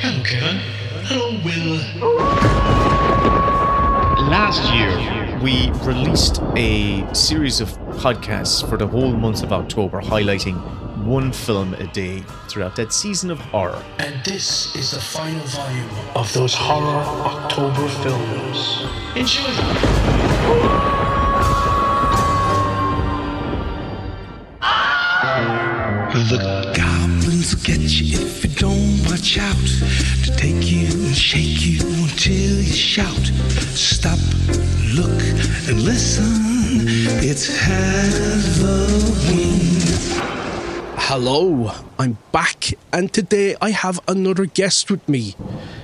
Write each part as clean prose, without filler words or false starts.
Hello, Kevin. Hello, Will. Last year, we released a series of podcasts for the whole month of October, highlighting one film a day throughout that season of horror. And this is the final volume of those horror October films. Enjoy them. The goblins get you if you don't watch out. To take you and shake you until you shout. Stop, look, and listen. It's Halloween. Hello, I'm back, and today I have another guest with me.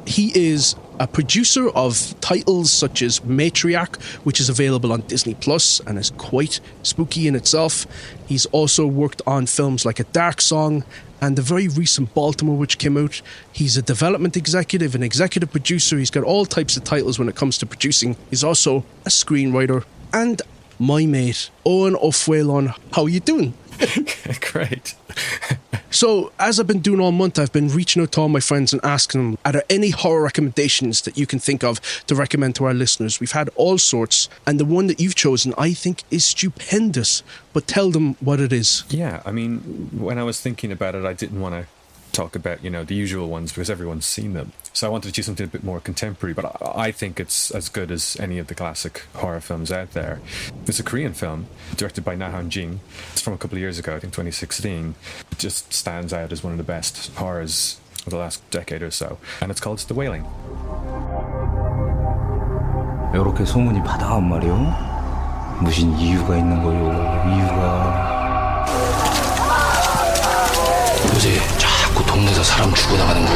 He is a producer of titles such as Matriarch, which is available on Disney Plus and is quite spooky in itself. He's also worked on films like A Dark Song and the very recent Baltimore, which came out. He's a development executive, an executive producer. He's got all types of titles when it comes to producing. He's also a screenwriter. And my mate, Owen O'Phelan. How are you doing? Great. So, as I've been doing all month, I've been reaching out to all my friends and asking them, are there any horror recommendations that you can think of to recommend to our listeners? We've had all sorts, and the one that you've chosen, I think, is stupendous. But tell them what it is. Yeah, I mean, when I was thinking about it, I didn't want to talk about, the usual ones because everyone's seen them. So I wanted to choose something a bit more contemporary, but I think it's as good as any of the classic horror films out there. It's a Korean film directed by Na Han-jin. It's from a couple of years ago, I think 2016. It just stands out as one of the best horrors of the last decade or so. And it's called The Wailing. 이렇게 소문이 바다한 말이요. 무슨 이유가 있는 거요. 이유가. 요새 자꾸 동네에서 사람 죽어나가는 거.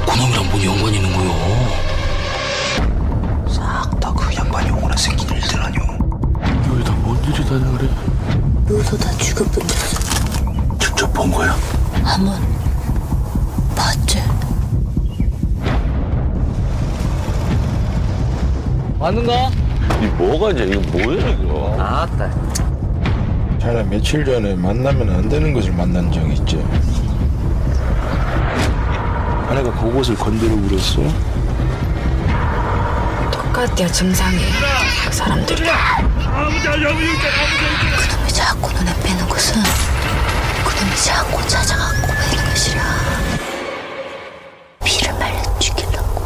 그놈이랑 뭔 연관이 있는 거요? 싹 다 그 양반이 오거나 생긴 일들 아니오. 여기다 뭔 일이 다냐 그래? 여기서 다 죽여본 적 있어. 직접 본 거야? 한번 봤지? 맞는가? 이 뭐가 이제 이거 뭐야 이거? 아따. 자네 며칠 전에 만나면 안 되는 것을 만난 적 있지? 아내가 그곳을 건드려 그랬어? 똑같대요 증상이. 사람들이. 그놈이 자꾸 눈에 빼는 것은 그놈이 자꾸 찾아갖고 빼는 것이라. 피를 말려 죽이려고.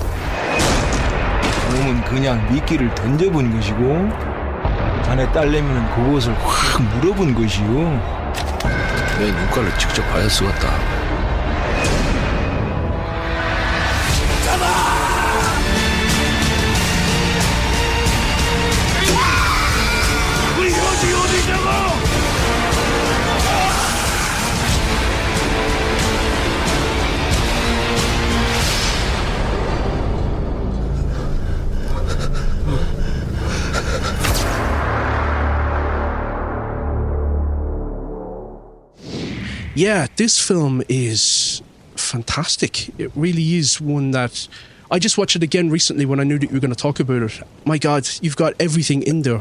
그놈은 그냥 미끼를 던져본 것이고 자네 딸내미는 그곳을 확 물어본 것이요. 내 눈깔을 직접 봐야 쓰겠다. Yeah, this film is fantastic. It really is one that I just watched it again recently when I knew that you were going to talk about it. My God, you've got everything in there.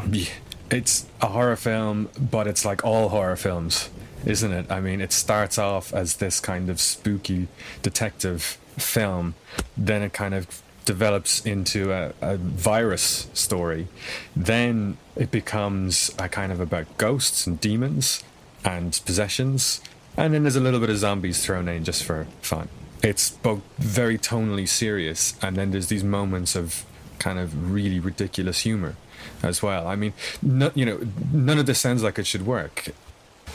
It's a horror film, but it's like all horror films, isn't it? I mean, it starts off as this kind of spooky detective film, then it kind of develops into a virus story. Then it becomes a kind of about ghosts and demons and possessions. And then there's a little bit of zombies thrown in just for fun. It's both very tonally serious, and then there's these moments of kind of really ridiculous humor as well. I mean, none of this sounds like it should work.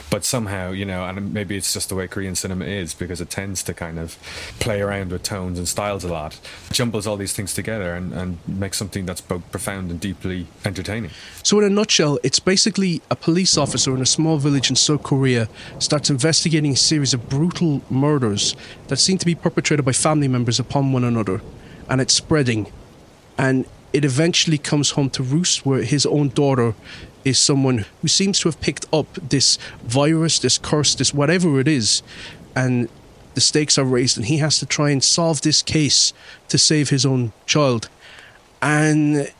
But somehow, and maybe it's just the way Korean cinema is, because it tends to kind of play around with tones and styles a lot, jumbles all these things together and makes something that's both profound and deeply entertaining. So in a nutshell, it's basically a police officer in a small village in South Korea starts investigating a series of brutal murders that seem to be perpetrated by family members upon one another. And it's spreading. And it eventually comes home to roost, where his own daughter is someone who seems to have picked up this virus, this curse, this whatever it is, and the stakes are raised, and he has to try and solve this case to save his own child. And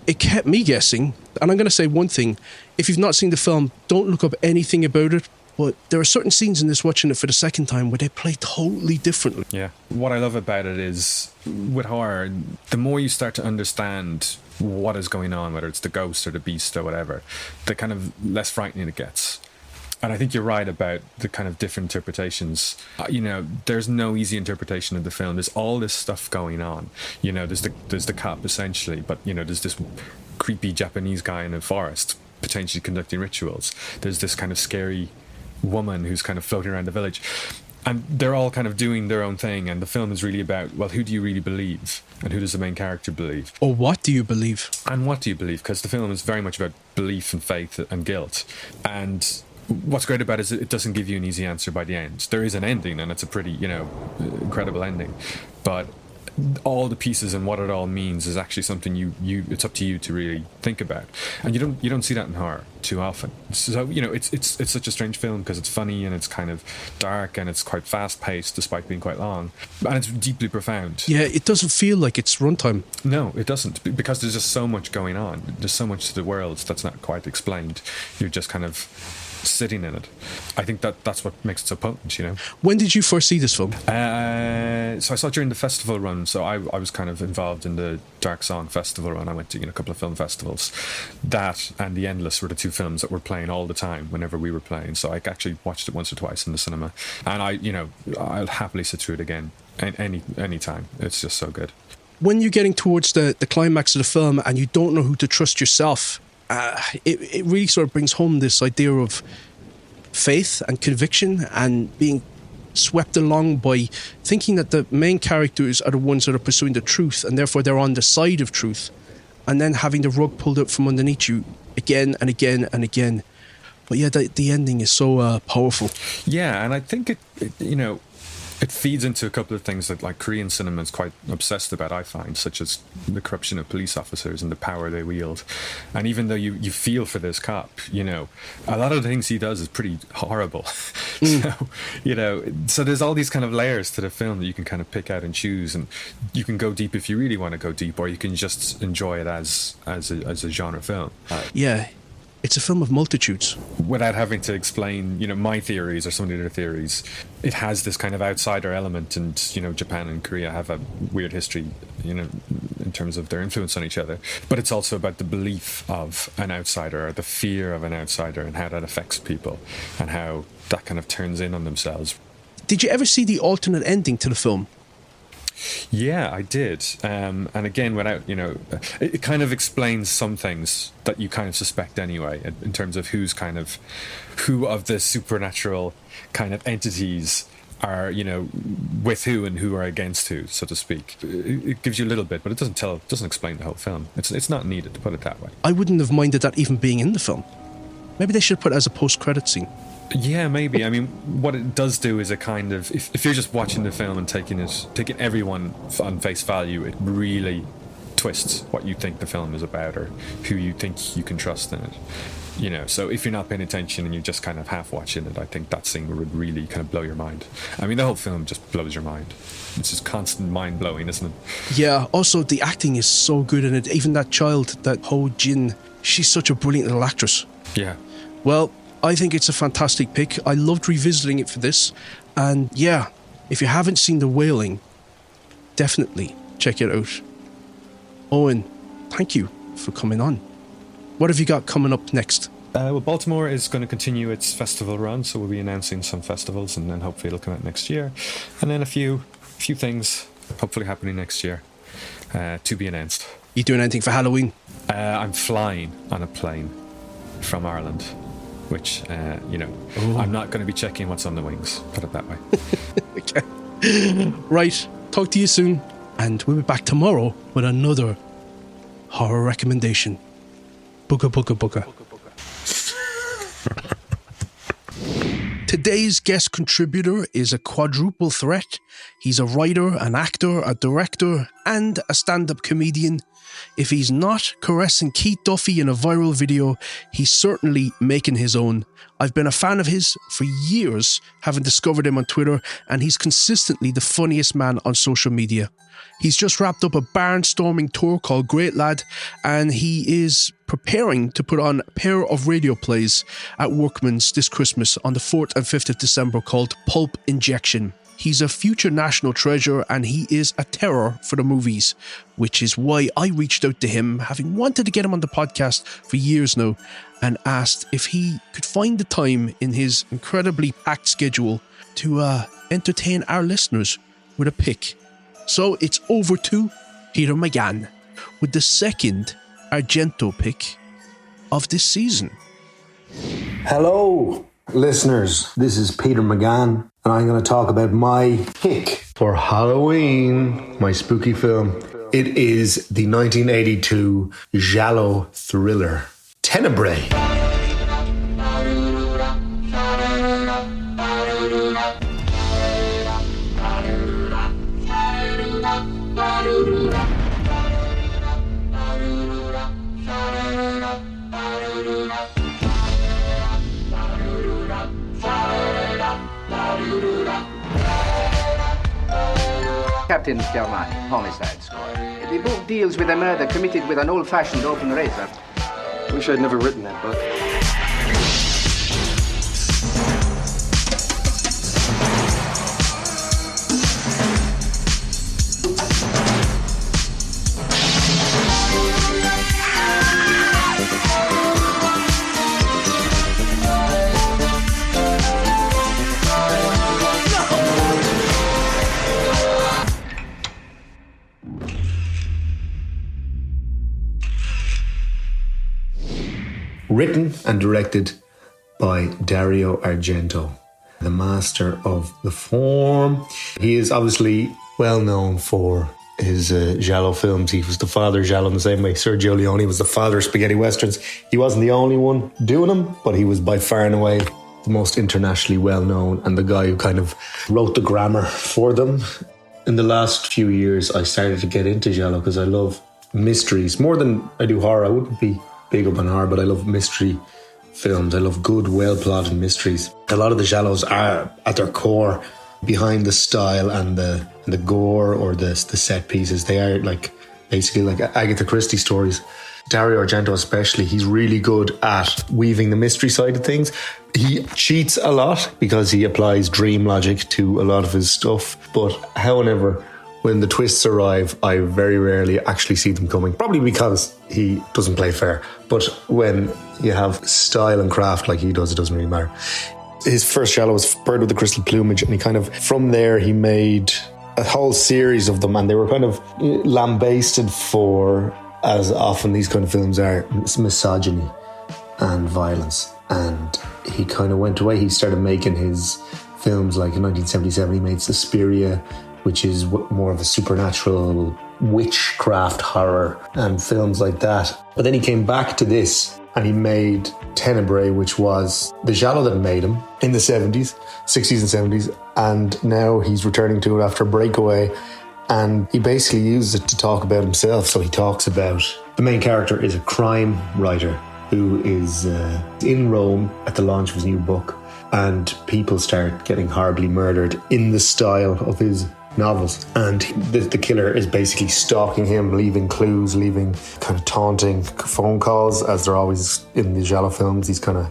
it kept me guessing. And I'm going to say one thing: if you've not seen the film, don't look up anything about it. But there are certain scenes in this, watching it for the second time, where they play totally differently. Yeah. What I love about it is, with horror, the more you start to understand what is going on, whether it's the ghost or the beast or whatever, the kind of less frightening it gets. And I think you're right about the kind of different interpretations. There's no easy interpretation of the film. There's all this stuff going on. There's the cop, essentially, but, there's this creepy Japanese guy in a forest potentially conducting rituals. There's this kind of scary woman who's kind of floating around the village. And they're all kind of doing their own thing. And the film is really about, well, who do you really believe? And who does the main character believe? Or what do you believe? And what do you believe? Because the film is very much about belief and faith and guilt. And what's great about it is it doesn't give you an easy answer by the end. There is an ending, and it's a pretty, incredible ending. But all the pieces and what it all means is actually something you it's up to you to really think about, and you don't see that in horror too often. So it's such a strange film because it's funny and it's kind of dark and it's quite fast paced despite being quite long, and it's deeply profound. Yeah, it doesn't feel like it's runtime. No, it doesn't, because there's just so much going on. There's so much to the world that's not quite explained. You're just kind of sitting in it. I think that's what makes it so potent. When did you first see this film? So I saw it during the festival run. So I was kind of involved in the Dark Song festival run. I went to a couple of film festivals. That and The Endless were the two films that were playing all the time whenever we were playing. So I actually watched it once or twice in the cinema, and I'll happily sit through it again any time. It's just so good. When you're getting towards the climax of the film and you don't know who to trust yourself, it really sort of brings home this idea of faith and conviction and being swept along by thinking that the main characters are the ones that are pursuing the truth, and therefore they're on the side of truth, and then having the rug pulled out from underneath you again and again and again. But yeah, the ending is so powerful. Yeah, and I think it feeds into a couple of things that Korean cinema is quite obsessed about, I find, such as the corruption of police officers and the power they wield. And even though you feel for this cop, a lot of the things he does is pretty horrible. So there's all these kind of layers to the film that you can kind of pick out and choose, and you can go deep if you really want to go deep, or you can just enjoy it as a genre film. Yeah. It's a film of multitudes. Without having to explain, my theories or some of their theories, it has this kind of outsider element, and, Japan and Korea have a weird history, in terms of their influence on each other. But it's also about the belief of an outsider, or the fear of an outsider, and how that affects people, and how that kind of turns in on themselves. Did you ever see the alternate ending to the film? Yeah, I did. And again, without, it kind of explains some things that you kind of suspect anyway, in terms of who of the supernatural kind of entities are, with who and who are against who, so to speak. It gives you a little bit, but it doesn't explain the whole film. It's not needed, to put it that way. I wouldn't have minded that even being in the film. Maybe they should put it as a post-credit scene. Yeah, maybe. I mean, what it does do is a kind of, if you're just watching the film and taking everyone on face value, it really twists what you think the film is about, or who you think you can trust in it. So if you're not paying attention and you're just kind of half watching it, I think that scene would really kind of blow your mind. I mean, the whole film just blows your mind. It's just constant mind blowing, isn't it? Yeah. Also, the acting is so good in it. Even that child, that Ho Jin, she's such a brilliant little actress. Yeah. Well, I think it's a fantastic pick. I loved revisiting it for this. And yeah, if you haven't seen The Wailing, definitely check it out. Owen, thank you for coming on. What have you got coming up next? Well, Baltimore is going to continue its festival run, so we'll be announcing some festivals, and then hopefully it'll come out next year. And then a few things hopefully happening next year to be announced. You doing anything for Halloween? I'm flying on a plane from Ireland, which, I'm not going to be checking what's on the wings, put it that way. Okay. Right, talk to you soon, and we'll be back tomorrow with another horror recommendation. Booga, booga, booga. Today's guest contributor is a quadruple threat. He's a writer, an actor, a director, and a stand-up comedian. If he's not caressing Keith Duffy in a viral video, he's certainly making his own. I've been a fan of his for years, having discovered him on Twitter, and he's consistently the funniest man on social media. He's just wrapped up a barnstorming tour called Great Lad, and he is preparing to put on a pair of radio plays at Workman's this Christmas on the 4th and 5th of December called Pulp Injection. He's a future national treasure and he is a terror for the movies, which is why I reached out to him, having wanted to get him on the podcast for years now, and asked if he could find the time in his incredibly packed schedule to entertain our listeners with a pick. So it's over to Peter McGann with the second Argento pick of this season. Hello, listeners. This is Peter McGann, and I'm going to talk about my pick for Halloween, my spooky film. It is the 1982 giallo thriller, Tenebrae. Captain Stelmani, Homicide Squad. The book deals with a murder committed with an old-fashioned open razor. Wish I'd never written that book. Written and directed by Dario Argento, the master of the form. He is obviously well known for his giallo films. He was the father of giallo in the same way Sergio Leone was the father of spaghetti westerns. He wasn't the only one doing them, but he was by far and away the most internationally well known and the guy who kind of wrote the grammar for them. In the last few years, I started to get into giallo because I love mysteries more than I do horror. I wouldn't be big up on horror, but I love mystery films. I love good, well-plotted mysteries. A lot of the giallos are, at their core, behind the style and the gore or the set pieces. They are like basically like Agatha Christie stories. Dario Argento especially, he's really good at weaving the mystery side of things. He cheats a lot because he applies dream logic to a lot of his stuff. But however, when the twists arrive, I very rarely actually see them coming. Probably because he doesn't play fair. But when you have style and craft like he does, it doesn't really matter. His first giallo was Bird with the Crystal Plumage, and he kind of, from there, he made a whole series of them, and they were kind of lambasted for, as often these kind of films are, misogyny and violence. And he kind of went away. He started making his films like in 1977, he made Suspiria, which is more of a supernatural witchcraft horror and films like that. But then he came back to this and he made Tenebrae, which was the giallo that made him in the 70s, 60s and 70s. And now he's returning to it after Breakaway. And he basically uses it to talk about himself. So he talks about the main character is a crime writer who is in Rome at the launch of his new book. And people start getting horribly murdered in the style of his novels, and the killer is basically stalking him, leaving clues, leaving kind of taunting phone calls, as they're always in the giallo films, these kind of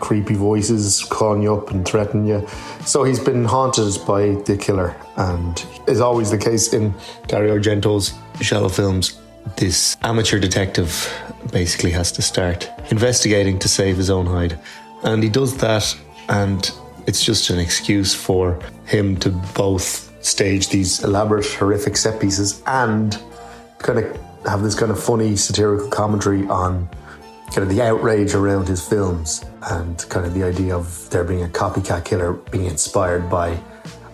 creepy voices calling you up and threatening you. So he's been haunted by the killer, and as always the case in Dario Argento's giallo films, this amateur detective basically has to start investigating to save his own hide, and he does that, and it's just an excuse for him to both stage these elaborate, horrific set pieces and kind of have this kind of funny satirical commentary on kind of the outrage around his films and kind of the idea of there being a copycat killer being inspired by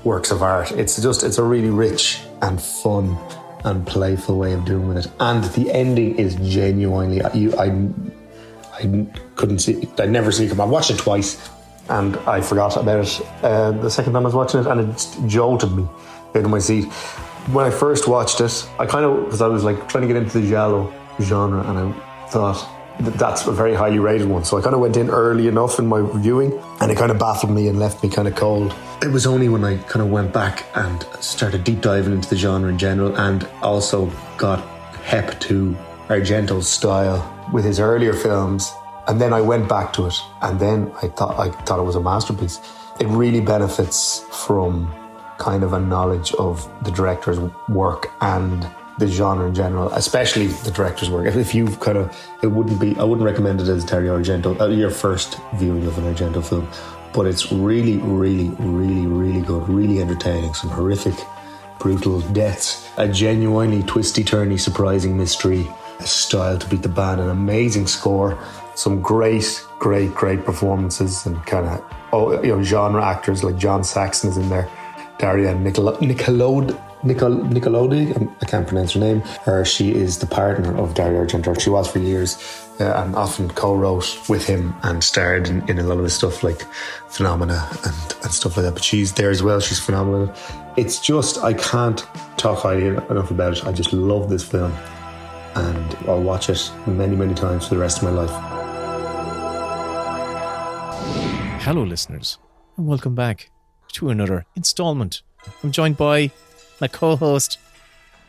works of art. It's a really rich and fun and playful way of doing it. And the ending is genuinely, I couldn't see, I'd never see it come. I watched it twice and I forgot about it the second time I was watching it, and it just jolted me out of my seat. When I first watched it, I kind of, because I was like trying to get into the giallo genre, and I thought, that's a very highly rated one. So I kind of went in early enough in my viewing, and it kind of baffled me and left me kind of cold. It was only when I kind of went back and started deep diving into the genre in general, and also got hep to Argento's style with his earlier films, and then I went back to it, and then I thought it was a masterpiece. It really benefits from kind of a knowledge of the director's work and the genre in general, especially the director's work. If you kind of, I wouldn't recommend it as Dario Argento, your first viewing of an Argento film, but it's really, really, really, really good, really entertaining. Some horrific, brutal deaths, a genuinely twisty-turny, surprising mystery, a style to beat the band, an amazing score, some great performances, and kind of genre actors like John Saxon is in there, Daria Nicolodi, I can't pronounce her name. She is the partner of Dario Argento. She was for years, and often co-wrote with him and starred in a lot of his stuff like Phenomena and stuff like that. But she's there as well. She's phenomenal. It's just, I can't talk highly enough about it. I just love this film, and I'll watch it many, many times for the rest of my life. Hello, listeners, and welcome back to another installment. I'm joined by my co-host,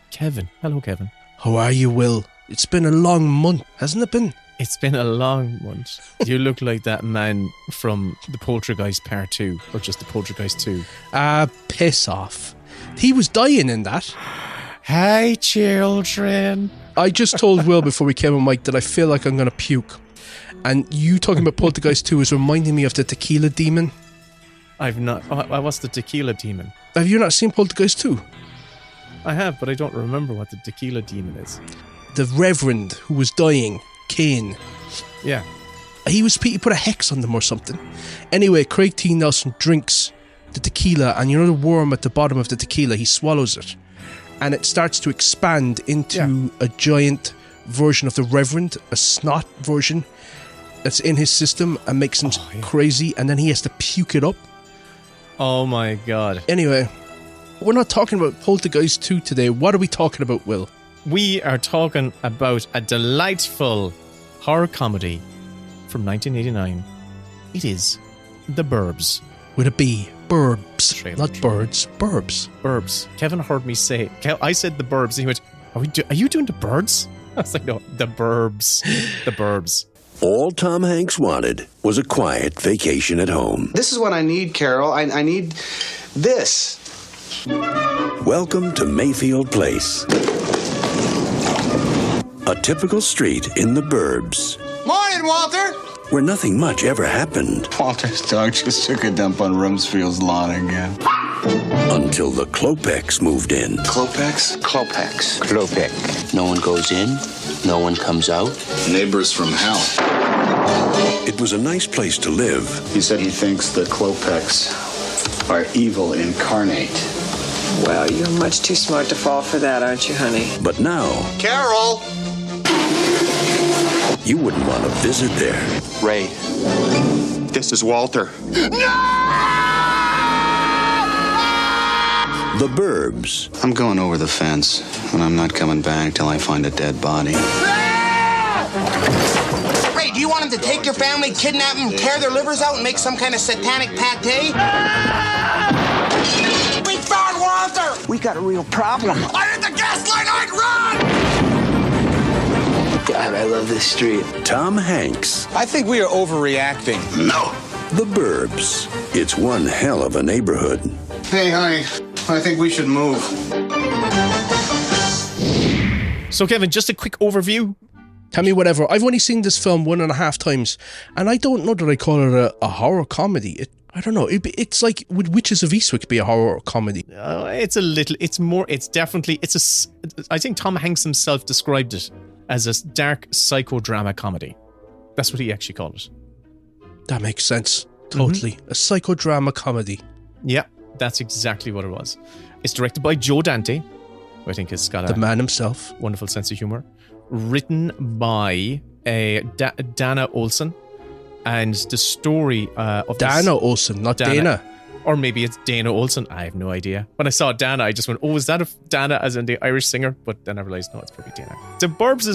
Kevin. Hello, Kevin. How are you, Will? It's been a long month, hasn't it been? It's been a long month. You look like that man from The Poltergeist Part 2, or just The Poltergeist 2. Piss off. He was dying in that. Hey, children. I just told Will before we came on mic that I feel like I'm going to puke. And you talking about Poltergeist 2 is reminding me of the Tequila Demon. I've not. What's the Tequila Demon? Have you not seen Poltergeist 2? I have, but I don't remember what the Tequila Demon is. The Reverend who was dying, Kane. Yeah. He put a hex on them or something. Anyway, Craig T. Nelson drinks the tequila, and you know the worm at the bottom of the tequila, he swallows it. And it starts to expand into a giant version of the Reverend, a snot version that's in his system and makes him crazy, and then he has to puke it up. Oh my God. Anyway, we're not talking about Poltergeist 2 today. What are we talking about, Will? We are talking about a delightful horror comedy from 1989. It is The Burbs. With a B. Burbs. Not birds. Burbs. Burbs. Kevin heard me say, I said The Burbs, and he went, are you doing The Birds? I was like, no, The Burbs. The Burbs. All Tom Hanks wanted was a quiet vacation at home. This is what I need, Carol. I need this. Welcome to Mayfield Place. A typical street in the burbs. Morning, Walter! Where nothing much ever happened. Walter's dog just took a dump on Rumsfield's lawn again. Until the Klopeks moved in. Klopeks? Klopeks. Klopek. No one goes in, no one comes out. Neighbors from hell. It was a nice place to live. He said he thinks the Klopeks are evil incarnate. Well, you're much too smart to fall for that, aren't you, honey? But now... Carol! You wouldn't want to visit there. Ray, this is Walter. The Burbs. I'm going over the fence, and I'm not coming back till I find a dead body. Ray, do you want him to take your family, kidnap them, tear their livers out, and make some kind of satanic pate? We found Walter! We got a real problem. I hit the gas line, I'd run! God, I love this street. Tom Hanks. I think we are overreacting. No. The Burbs. It's one hell of a neighborhood. Hey, honey, I think we should move. So, Kevin, just a quick overview. Tell me whatever. I've only seen this film 1.5 times, and I don't know that I call it a horror comedy. I don't know. It's like, would Witches of Eastwick be a horror comedy? I think Tom Hanks himself described it as a dark psychodrama comedy. That's what he actually called it. That makes sense. Totally. A psychodrama comedy. Yeah, that's exactly what it was. It's directed by Joe Dante, who I think has got the man himself. Wonderful sense of humor. Written by Dana Olsen. And the story of Dana Olsen, not Dana. Or maybe it's Dana Olsen. I have no idea. When I saw Dana, I just went, oh, is that Dana as in the Irish singer? But then I realized, no, it's probably Dana. The Burbs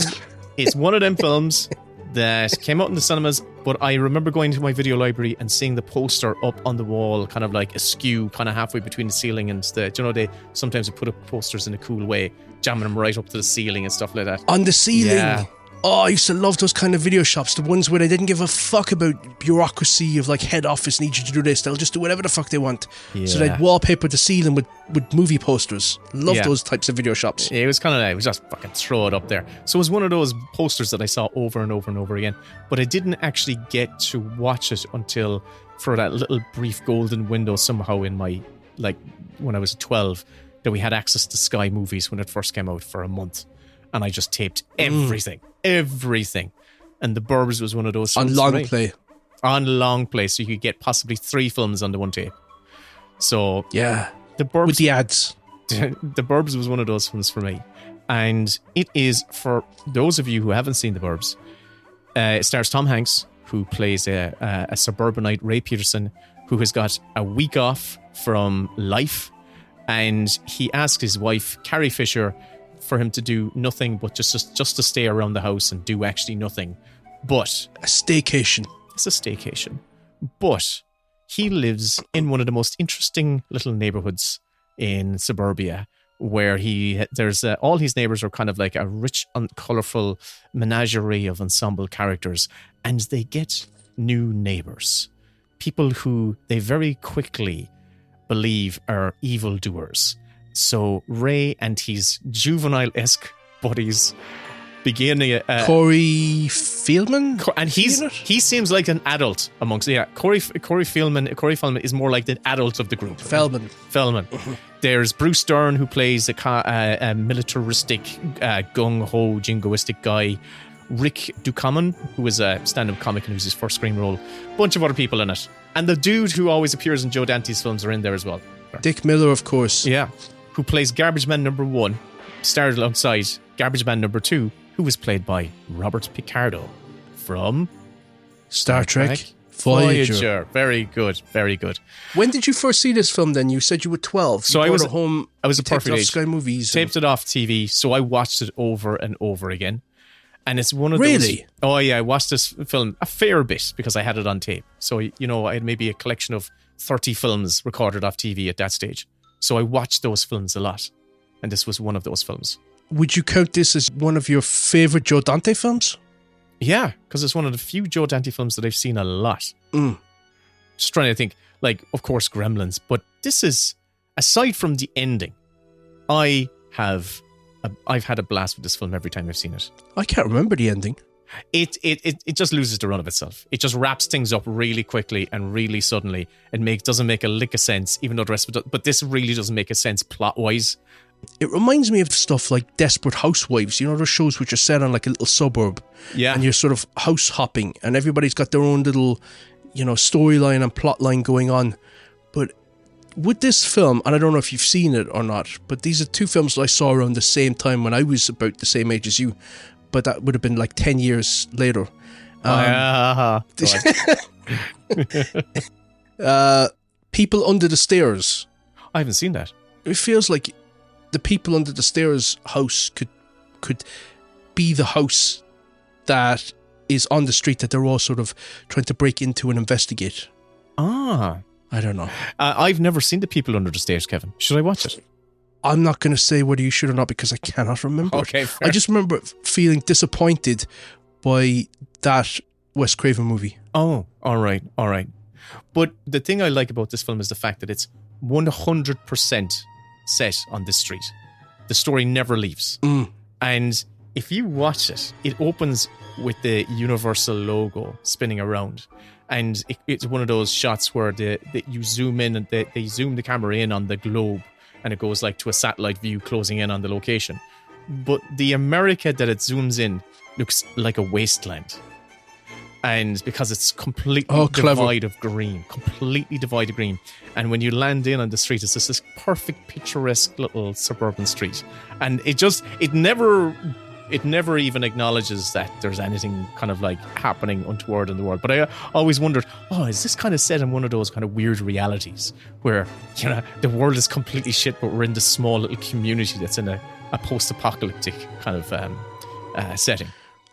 is one of them films that came out in the cinemas, but I remember going to my video library and seeing the poster up on the wall, kind of like askew, kind of halfway between the ceiling and the, you know, they sometimes put up posters in a cool way, jamming them right up to the ceiling and stuff like that. On the ceiling. Yeah. Oh, I used to love those kind of video shops, the ones where they didn't give a fuck about bureaucracy of like head office need you to do this. They'll just do whatever the fuck they want. So they'd wallpaper the ceiling with movie posters. Love those types of video shops. It was kind of like, it was just fucking throw it up there. So it was one of those posters that I saw over and over and over again, but I didn't actually get to watch it until for that little brief golden window somehow in my, like when I was 12, that we had access to Sky Movies when it first came out for a month. And I just taped everything. And The Burbs was one of those on long play. On long play, so you could get possibly 3 films under one tape. So yeah, The Burbs with the ads. The Burbs was one of those films for me, and it is for those of you who haven't seen The Burbs. It stars Tom Hanks, who plays a suburbanite Ray Peterson, who has got a week off from life, and he asks his wife Carrie Fisher for him to do nothing but just to stay around the house and do actually nothing. But a staycation. It's a staycation. But he lives in one of the most interesting little neighborhoods in suburbia, where there's all his neighbors are kind of like a rich and colorful menagerie of ensemble characters, and they get new neighbors, people who they very quickly believe are evildoers. So Ray and his juvenile-esque buddies begin Corey Feldman, and he seems like an adult amongst Corey Feldman is more like the adult of the group. Feldman. There's Bruce Dern, who plays a militaristic, gung-ho, jingoistic guy. Rick Ducommun, who is a stand-up comic and who's his first screen role. Bunch of other people in it, and the dude who always appears in Joe Dante's films are in there as well. Dick Miller, of course. Yeah. Who plays Garbage Man number 1, starred alongside Garbage Man number 2, who was played by Robert Picardo from Star Trek Voyager. Very good, very good. When did you first see this film then? You said you were 12. So I was a perfect age. Sky Movies. Taped it off TV, so I watched it over and over again. And it's one of those... Really? Oh yeah, I watched this film a fair bit because I had it on tape. So, you know, I had maybe a collection of 30 films recorded off TV at that stage. So I watched those films a lot, and this was one of those films. Would you count this as one of your favourite Joe Dante films? Yeah, because it's one of the few Joe Dante films that I've seen a lot. Mm. Just trying to think, like, of course, Gremlins, but this is, aside from the ending, I've had a blast with this film every time I've seen it. I can't remember the ending. It just loses the run of itself. It just wraps things up really quickly and really suddenly. It doesn't make a lick of sense, even though the rest of it does, but this really doesn't make a sense plot-wise. It reminds me of stuff like Desperate Housewives, you know, those shows which are set on like a little suburb. Yeah. And you're sort of house hopping and everybody's got their own little, you know, storyline and plot line going on. But with this film, and I don't know if you've seen it or not, but these are 2 films that I saw around the same time when I was about the same age as you. But that would have been like 10 years later. People Under the Stairs. I haven't seen that. It feels like the People Under the Stairs house could be the house that is on the street that they're all sort of trying to break into and investigate. I don't know. I've never seen The People Under the Stairs, Kevin. Should I watch it? I'm not going to say whether you should or not because I cannot remember. Okay, fair. I just remember feeling disappointed by that Wes Craven movie. Oh, all right. But the thing I like about this film is the fact that it's 100% set on this street. The story never leaves. And if you watch it, it opens with the Universal logo spinning around. And it's one of those shots where you zoom in and they zoom the camera in on the globe and it goes like to a satellite view closing in on the location. But the America that it zooms in looks like a wasteland. And because it's completely devoid of green. And when you land in on the street, it's just this perfect picturesque little suburban street. And it never even acknowledges that there's anything kind of like happening untoward in the world. But I always wondered, is this kind of set in one of those kind of weird realities where, you know, the world is completely shit, but we're in this small little community that's in a post-apocalyptic kind of setting.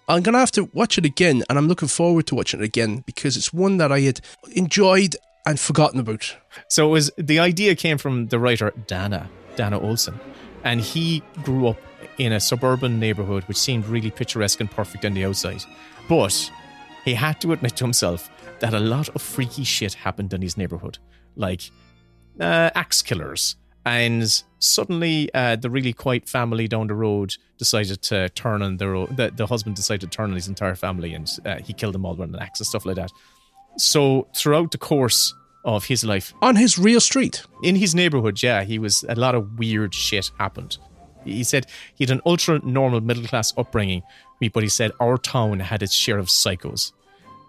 I'm going to have to watch it again, and I'm looking forward to watching it again because it's one that I had enjoyed and forgotten about. So the idea came from the writer Dana Olsen, and he grew up in a suburban neighborhood which seemed really picturesque and perfect on the outside. But he had to admit to himself that a lot of freaky shit happened in his neighborhood, like axe killers. And suddenly, the really quiet family down the road decided to turn on the husband decided to turn on his entire family, and he killed them all with an axe and stuff like that. So throughout the course of his life, on his real street, in his neighborhood, a lot of weird shit happened. He said he had an ultra normal middle class upbringing, but he said our town had its share of psychos.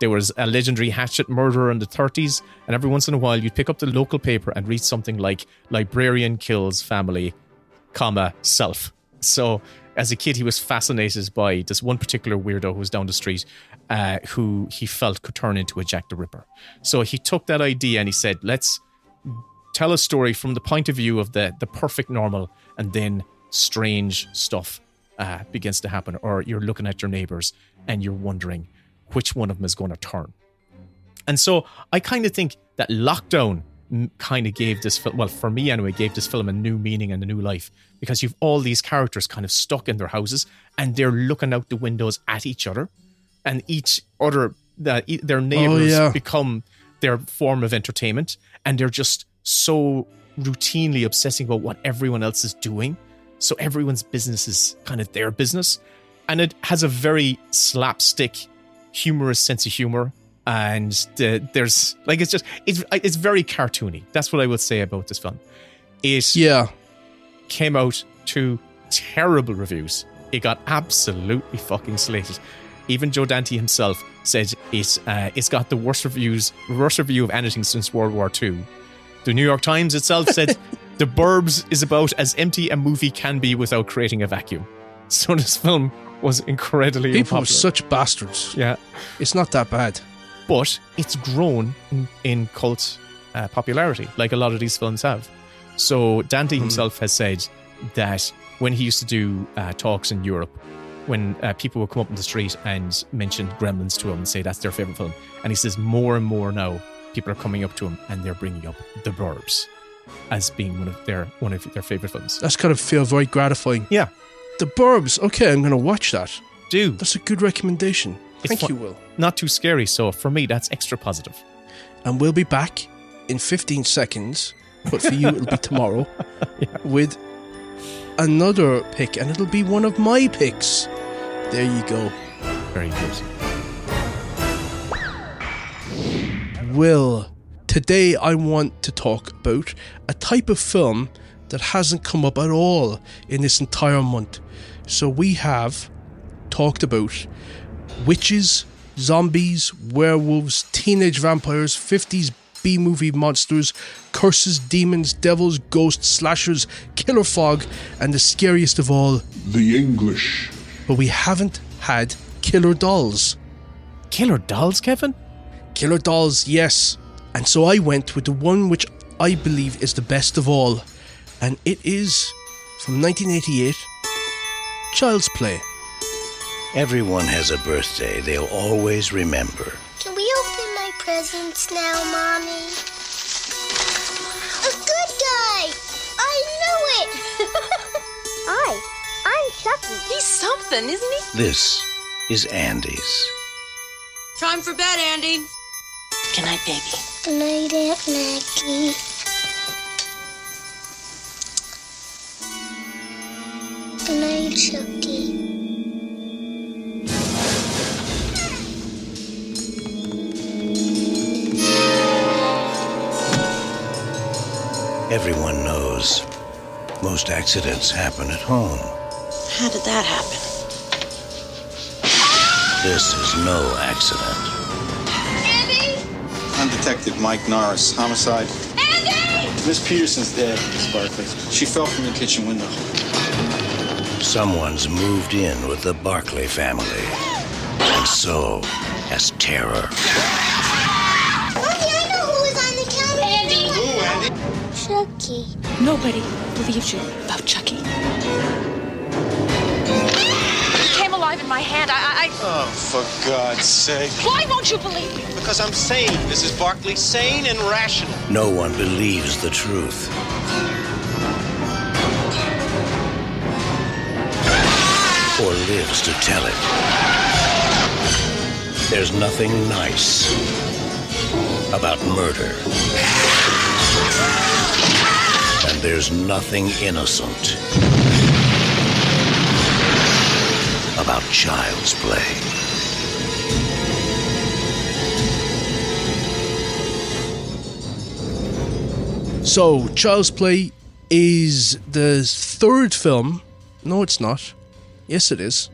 There was a legendary hatchet murderer in the 30s, and every once in a while you'd pick up the local paper and read something like librarian kills family, self. So as a kid, he was fascinated by this one particular weirdo who was down the street, who he felt could turn into a Jack the Ripper. So he took that idea and he said, let's tell a story from the point of view of the perfect normal, and then strange stuff begins to happen, or you're looking at your neighbors and you're wondering which one of them is going to turn. And so I kind of think that lockdown kind of gave this film, well, for me anyway, gave this film a new meaning and a new life, because you've all these characters kind of stuck in their houses and they're looking out the windows at each other, and each other, their neighbors become their form of entertainment, and they're just so routinely obsessing about what everyone else is doing. So everyone's business is kind of their business, and it has a very slapstick, humorous sense of humor, and there's like it's very cartoony. That's what I would say about this film. It came out to terrible reviews. It got absolutely fucking slated. Even Joe Dante himself said it's got the worst review of anything since World War II. The New York Times itself said The Burbs is about as empty a movie can be without creating a vacuum. So this film was incredibly People unpopular. are such bastards. Yeah. It's not that bad. But it's grown in cult popularity, like a lot of these films have. So Dante himself has said that when he used to do talks in Europe, when people would come up in the street and mention Gremlins to him and say that's their favourite film, and he says more and more now, people are coming up to him and they're bringing up The Burbs as being one of their favourite films. That's gotta feel very gratifying. Yeah. The Burbs, okay, I'm gonna watch that. Dude. That's a good recommendation. Thank you, Will. Not too scary, so for me that's extra positive. And we'll be back in 15 seconds, but for you it'll be tomorrow, with another pick, and it'll be one of my picks. There you go. Very good. Will, today I want to talk about a type of film that hasn't come up at all in this entire month. So we have talked about witches, zombies, werewolves, teenage vampires, 50s B-movie monsters, curses, demons, devils, ghosts, slashers, killer fog, and the scariest of all, the English. But we haven't had killer dolls. Killer dolls, Kevin? Killer dolls, yes. And so I went with the one which I believe is the best of all, and it is from 1988, Child's Play. Everyone has a birthday they'll always remember. Can we open my presents now, Mommy? A good guy! I knew it! I'm Chucky. He's something, isn't he? This is Andy's. Time for bed, Andy. Good night, baby. Good night, Aunt Maggie. Good night, Chucky. Everyone knows most accidents happen at home. How did that happen? This is no accident. Andy! I'm Detective Mike Norris, homicide. Andy! Miss Peterson's dead, Miss Barkley. She fell from the kitchen window. Someone's moved in with the Barkley family, and so has terror. Mommy, I know who was on the counter. Andy! Who, Andy? Chucky. Nobody believes you about Chucky. He came alive in my hand. Oh, for God's sake. Why won't you believe me? Because I'm sane, Mrs. Barkley. Sane and rational. No one believes the truth. Or lives to tell it. There's nothing nice about murder. And there's nothing innocent about child's play. So, Child's Play is the third film. No, it's not. Yes, it is.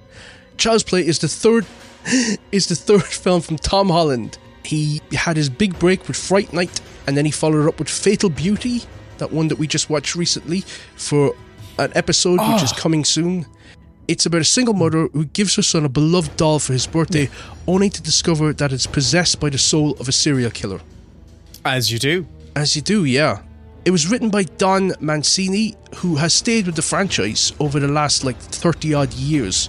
Child's Play is the third film from Tom Holland. He had his big break with Fright Night, and then he followed it up with Fatal Beauty, that one that we just watched recently, for an episode which is coming soon. It's about a single mother who gives her son a beloved doll for his birthday, only to discover that it's possessed by the soul of a serial killer. As you do. As you do, yeah. It was written by Don Mancini, who has stayed with the franchise over the last 30-odd years.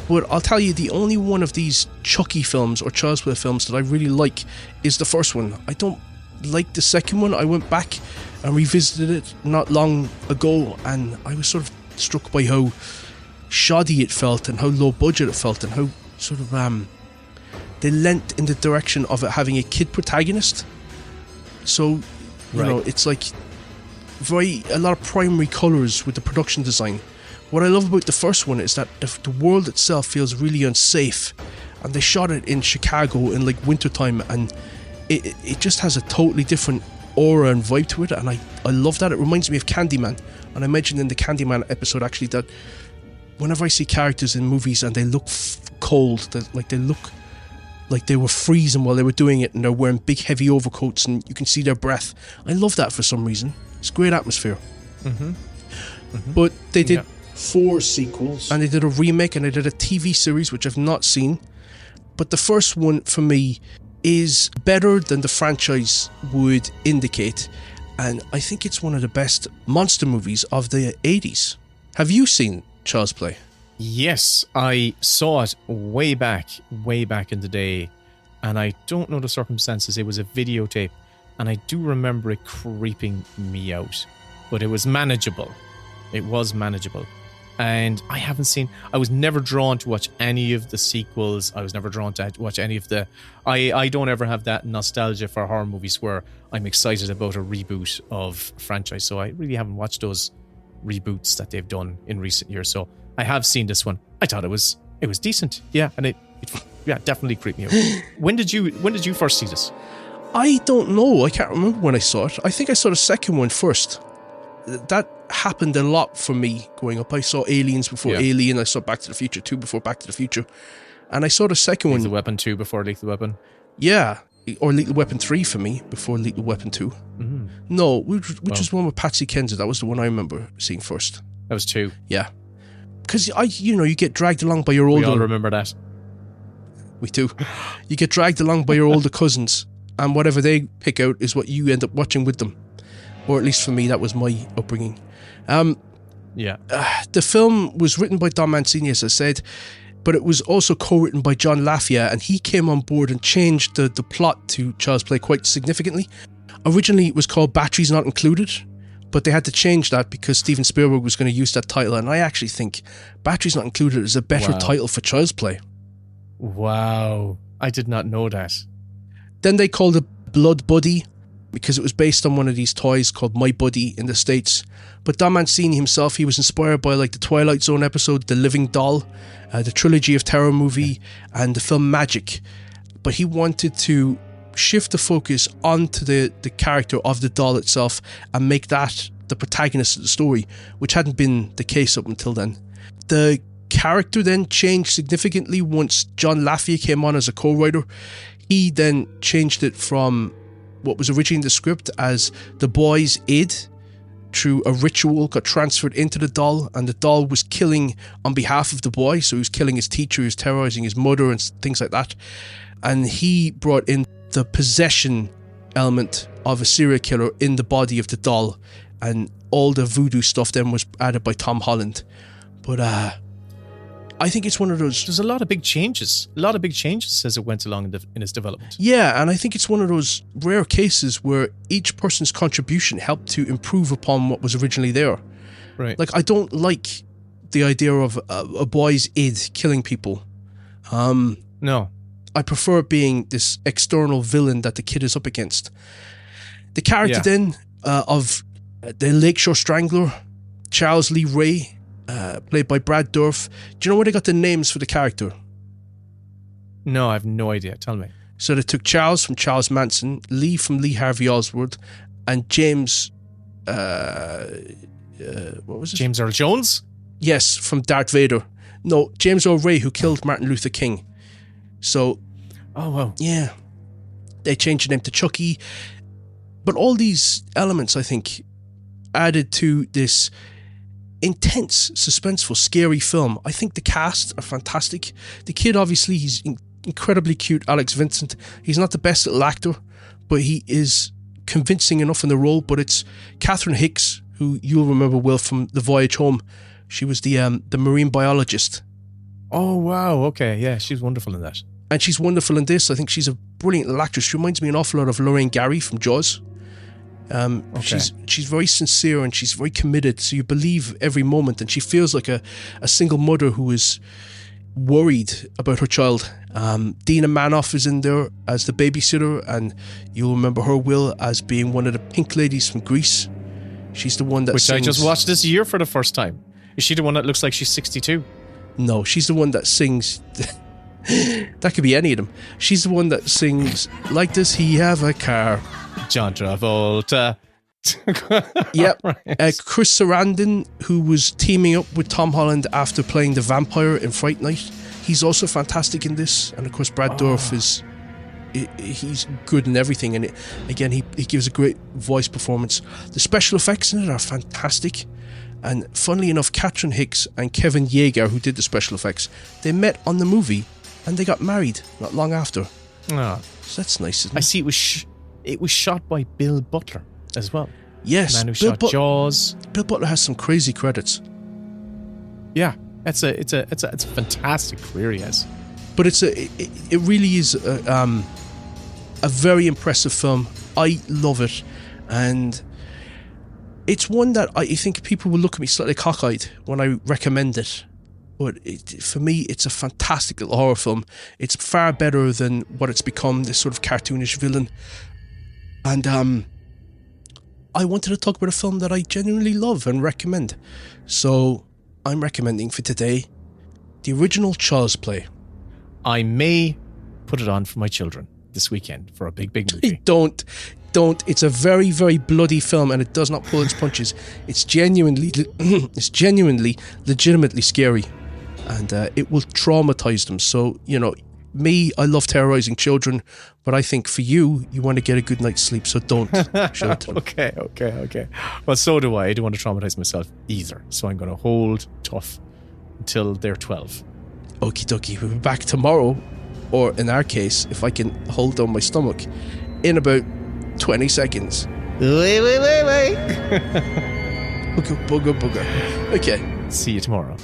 But I'll tell you, the only one of these Chucky films or Child's Play films that I really like is the first one. I don't like the second one. I went back and revisited it not long ago, and I was sort of struck by how shoddy it felt and how low budget it felt and how sort of they leant in the direction of it having a kid protagonist. So, you know, it's like a lot of primary colours with the production design. What I love about the first one is that the world itself feels really unsafe, and they shot it in Chicago in wintertime, and it just has a totally different aura and vibe to it, and I love that. It reminds me of Candyman, and I mentioned in the Candyman episode actually that whenever I see characters in movies and they look cold, they look like they were freezing while they were doing it, and they're wearing big heavy overcoats and you can see their breath. I love that for some reason. It's great atmosphere. But they did 4 sequels, and they did a remake, and they did a TV series which I've not seen. But the first one for me is better than the franchise would indicate, and I think it's one of the best monster movies of the 80s. Have you seen Child's Play? Yes, I saw it way back in the day, and I don't know the circumstances. It was a videotape, and I do remember it creeping me out, but it was manageable. It was manageable. And I was never drawn to watch any of the sequels. I was never drawn to watch any of the... I don't ever have that nostalgia for horror movies where I'm excited about a reboot of a franchise, so I really haven't watched those reboots that they've done in recent years. So I have seen this one. I thought it was decent. Yeah, and it definitely creeped me out. When did you first see this? I don't know. I can't remember when I saw it. I think I saw the second one first. That happened a lot for me growing up. I saw Aliens before Alien. I saw Back to the Future 2 before Back to the Future. And I saw the second one. Lethal Weapon 2 before Lethal Weapon? Yeah. Or Lethal Weapon 3 for me before Lethal Weapon 2. Mm-hmm. No, which was one with Patsy Kensit. That was the one I remember seeing first. That was 2. Yeah. Because, you get dragged along by your older... We all remember that. We do. You get dragged along by your older cousins, and whatever they pick out is what you end up watching with them. Or at least for me, that was my upbringing. The film was written by Don Mancini, as I said, but it was also co-written by John Lafia, and he came on board and changed the plot to Child's Play quite significantly. Originally, it was called Batteries Not Included, but they had to change that because Steven Spielberg was going to use that title, and I actually think Batteries Not Included is a better title for Child's Play. Wow. I did not know that. Then they called it Blood Buddy, because it was based on one of these toys called My Buddy in the States. But Don Mancini himself, he was inspired by the Twilight Zone episode, The Living Doll, the Trilogy of Terror movie, and the film Magic. But he wanted to shift the focus onto the character of the doll itself and make that the protagonist of the story, which hadn't been the case up until then. The character then changed significantly once John Lafia came on as a co-writer. He then changed it from what was originally in the script as the boy's id through a ritual got transferred into the doll, and the doll was killing on behalf of the boy. So he was killing his teacher, he was terrorizing his mother and things like that. And he brought in the possession element of a serial killer in the body of the doll, and all the voodoo stuff then was added by Tom Holland. But I think it's one of those... There's a lot of big changes. As it went along in its development. Yeah, and I think it's one of those rare cases where each person's contribution helped to improve upon what was originally there. Right. Like, I don't like the idea of a boy's id killing people. No. I prefer it being this external villain that the kid is up against. The character then of the Lakeshore Strangler, Charles Lee Ray, played by Brad Dourif. Do you know where they got the names for the character? No, I have no idea. Tell me. So they took Charles from Charles Manson, Lee from Lee Harvey Oswald, and James... what was it? James Earl Jones? Yes, from Darth Vader. No, James Earl Ray, who killed Martin Luther King. So... Oh, wow. Yeah. They changed the name to Chucky. But all these elements, I think, added to this intense, suspenseful, scary film. I think the cast are fantastic. The kid, obviously, he's incredibly cute, Alex Vincent. He's not the best little actor, but he is convincing enough in the role. But it's Catherine Hicks, who you'll remember well from The Voyage Home. She was the marine biologist. Oh, wow. Okay, yeah, she's wonderful in that. And she's wonderful in this. I think she's a brilliant little actress. She reminds me an awful lot of Lorraine Gary from Jaws. She's very sincere and she's very committed, so you believe every moment, and she feels like a single mother who is worried about her child. Dina Manoff is in there as the babysitter, and you'll remember her, Will, as being one of the pink ladies from Grease. She's the one that Which sings... I just watched this year for the first time. Is she the one that looks like she's 62? No, she's the one that sings... That could be any of them. She's the one that sings, "Like Does He Have a Car?" John Travolta. Yep. Right. Chris Sarandon, who was teaming up with Tom Holland after playing the vampire in Fright Night. He's also fantastic in this. And of course, Brad Dourif he's good in everything. And again, he gives a great voice performance. The special effects in it are fantastic. And funnily enough, Catherine Hicks and Kevin Yeager, who did the special effects, they met on the movie and they got married not long after. Oh. So that's nice, isn't it? I see it was shot by Bill Butler as well. Yes. The man who shot Jaws. Bill Butler has some crazy credits. Yeah. It's a fantastic career he has. But it really is a very impressive film. I love it. And it's one that I think people will look at me slightly cockeyed when I recommend it. But for me, it's a fantastic little horror film. It's far better than what it's become, this sort of cartoonish villain. And I wanted to talk about a film that I genuinely love and recommend. So I'm recommending for today the original Child's Play. I may put it on for my children this weekend for a big movie. Don't. It's a very, very bloody film, and it does not pull its punches. It's genuinely legitimately scary, and it will traumatize them. So, me, I love terrorizing children, but I think for you want to get a good night's sleep, so don't show it to them. Okay. Well, so do I. I don't want to traumatize myself either, so I'm going to hold tough until they're 12. Okie dokie. We'll be back tomorrow, or in our case, if I can hold down my stomach, in about 20 seconds. Wait. Booger. Okay. See you tomorrow.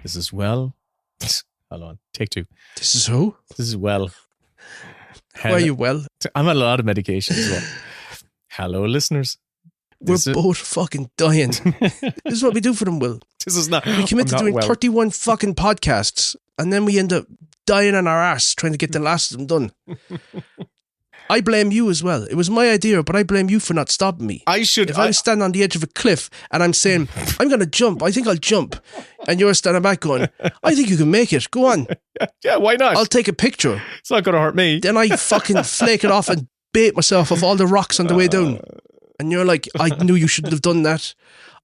This is Well. Hold on. Take two. This is who? This is Well. Why are you well? I'm on a lot of medication as well. Hello, listeners. We're both fucking dying. This is what we do for them, Will. This is not... We commit to doing 31 fucking podcasts, and then we end up dying on our ass trying to get the last of them done. I blame you as well. It was my idea, but I blame you for not stopping me. If I was standing on the edge of a cliff and I'm saying, I'm going to jump, I think I'll jump, and you're standing back going, I think you can make it, go on. Yeah, why not? I'll take a picture. It's not going to hurt me. Then I fucking flake it off and bait myself off all the rocks on the way down. And you're like, I knew you shouldn't have done that.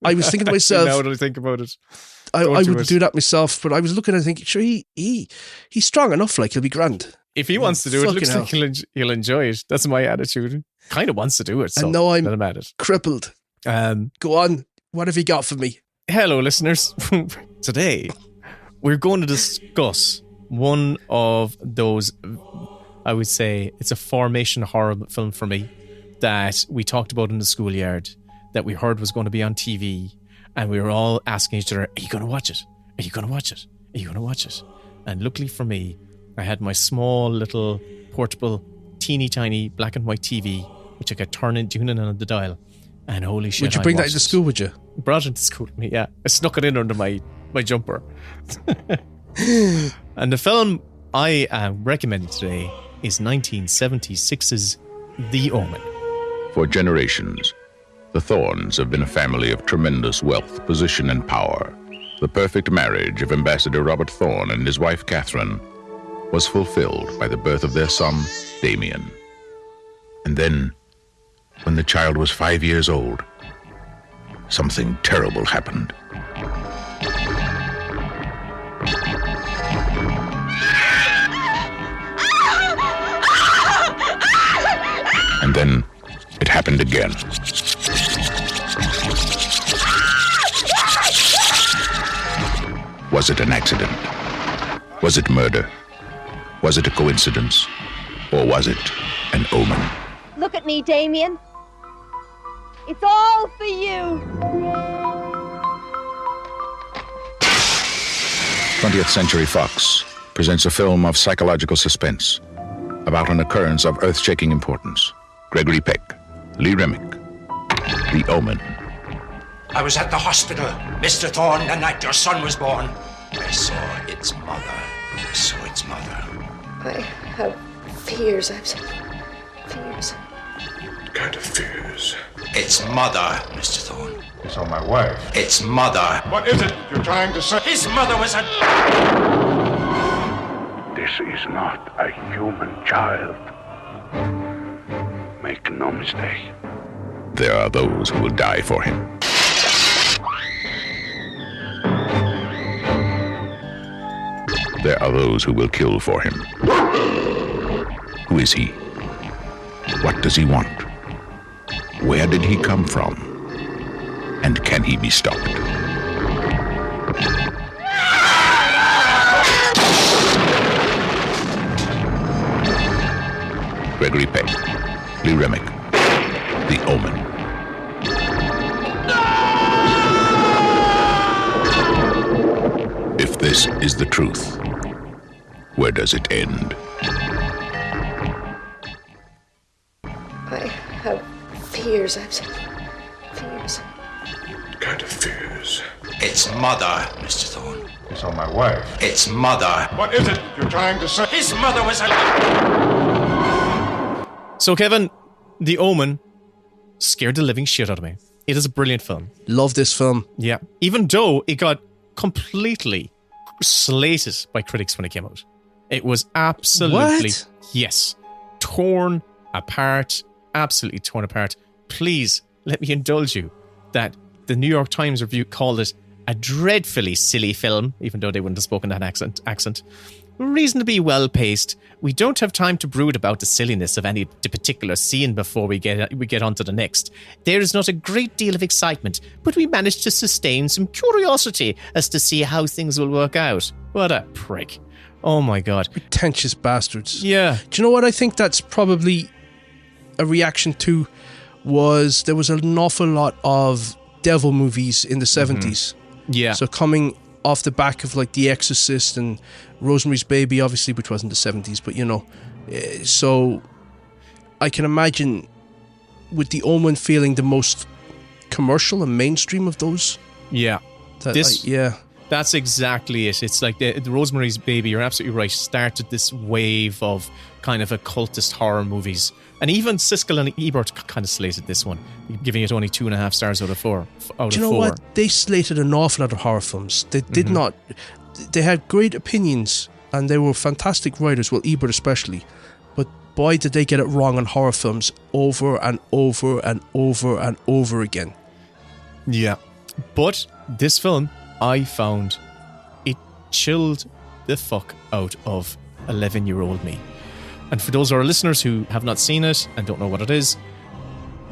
I was thinking to myself... Now that I think about it. I wouldn't do that myself, but I was looking and thinking, sure, he's strong enough, like, he'll be grand. If he wants to do it, it looks like he'll enjoy it. That's my attitude. Kind of wants to do it. So and now I'm at it. Crippled. Go on. What have you got for me? Hello, listeners. Today, we're going to discuss one of those, I would say, it's a formation horror film for me that we talked about in the schoolyard, that we heard was going to be on TV, and we were all asking each other, are you going to watch it? Are you going to watch it? are you going to watch it? And luckily for me, I had my small little portable, teeny tiny black and white TV, which I could turn and tune in on the dial. And holy shit, Would you bring that into school, would you? Brought it to school with me, yeah. I snuck it in under my jumper. And the film I am recommending today is 1976's The Omen. For generations, the Thorns have been a family of tremendous wealth, position, and power. The perfect marriage of Ambassador Robert Thorne and his wife Catherine was fulfilled by the birth of their son, Damien. And then, when the child was 5 years old, something terrible happened. And then it happened again. Was it an accident? Was it murder? Was it a coincidence? Or was it an omen? Look at me, Damien. It's all for you. 20th Century Fox presents a film of psychological suspense about an occurrence of earth-shaking importance. Gregory Peck, Lee Remick, The Omen. I was at the hospital, Mr. Thorne, the night your son was born. I saw its mother. I saw its mother. I have fears. I have some fears. What kind of fears? Its mother, Mr. Thorne. You saw my wife? Its mother. What is it you're trying to say? His mother was a... This is not a human child. Make no mistake. There are those who will die for him. There are those who will kill for him. Who is he? What does he want? Where did he come from? And can he be stopped? Gregory Peck, Lee Remick, The Omen. If this is the truth, where does it end? I have fears. I have some fears. What kind of fears? Its mother, Mr. Thorne. You saw my wife? Its mother. What is it you're trying to say? His mother was a... So, Kevin, The Omen scared the living shit out of me. It is a brilliant film. Love this film. Yeah. Even though it got completely slated by critics when it came out. It was absolutely... What? Yes. Torn apart. Absolutely torn apart. Please, let me indulge you that the New York Times review called it a dreadfully silly film, even though they wouldn't have spoken that accent. Reasonably well paced. We don't have time to brood about the silliness of any particular scene before we get on to the next. There is not a great deal of excitement, but we managed to sustain some curiosity as to see how things will work out. What a prick. Oh my God. Pretentious bastards. Yeah. Do you know what I think that's probably a reaction to? Was there was an awful lot of devil movies in the 70s. Yeah. So coming off the back of like The Exorcist and Rosemary's Baby, obviously, which wasn't the 70s, but you know. So I can imagine with The Omen feeling the most commercial and mainstream of those. Yeah. Yeah. That's exactly it. It's like the Rosemary's Baby, you're absolutely right, started this wave of kind of occultist horror movies. And even Siskel and Ebert kind of slated this one, giving it only 2.5 stars out of 4. Do you know what? They slated an awful lot of horror films. They did not. They had great opinions and they were fantastic writers, well, Ebert especially. But boy, did they get it wrong on horror films over and over and over and over again. Yeah. But this film, I found it chilled the fuck out of 11-year-old me. And for those of our listeners who have not seen it and don't know what it is,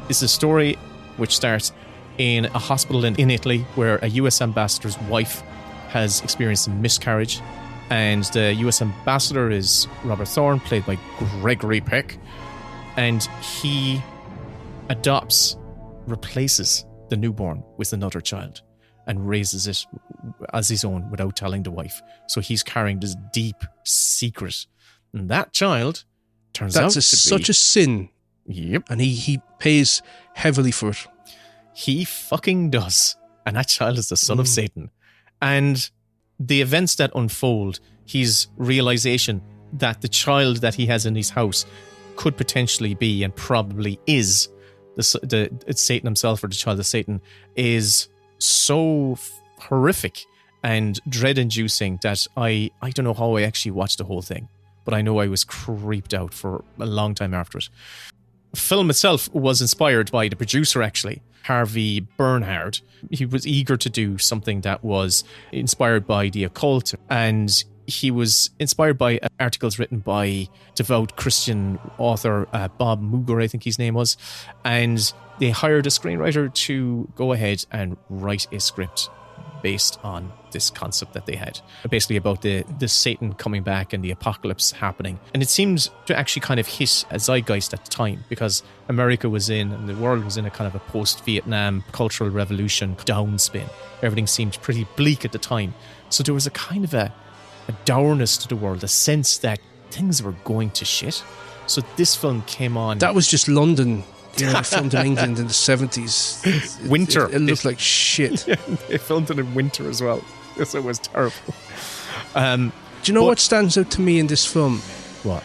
it's a story which starts in a hospital in Italy where a US ambassador's wife has experienced a miscarriage. And the US ambassador is Robert Thorne, played by Gregory Peck. And he replaces the newborn with another child and raises it as his own without telling the wife. So he's carrying this deep secret. And that child turns out to be... such a sin. Yep. And he pays heavily for it. He fucking does. And that child is the son of Satan. And the events that unfold, his realization that the child that he has in his house could potentially be and probably is it's Satan himself, or the child of Satan, is so horrific and dread-inducing that I don't know how I actually watched the whole thing, but I know I was creeped out for a long time after it. The film itself was inspired by the producer, actually, Harvey Bernhard. He was eager to do something that was inspired by the occult, and he was inspired by articles written by devout Christian author Bob Mooger, I think his name was, and they hired a screenwriter to go ahead and write a script based on this concept that they had, basically about the Satan coming back and the apocalypse happening. And it seemed to actually kind of hit a zeitgeist at the time, because America was in, and the world was in, a kind of a post-Vietnam cultural revolution downspin. Everything seemed pretty bleak at the time. So there was a kind of a dourness to the world, a sense that things were going to shit. So this film came on. That was just London. They filmed in England in the 70s. Winter. It looked like shit. Yeah, they filmed it in winter as well. So it was terrible. Do you know what stands out to me in this film? What?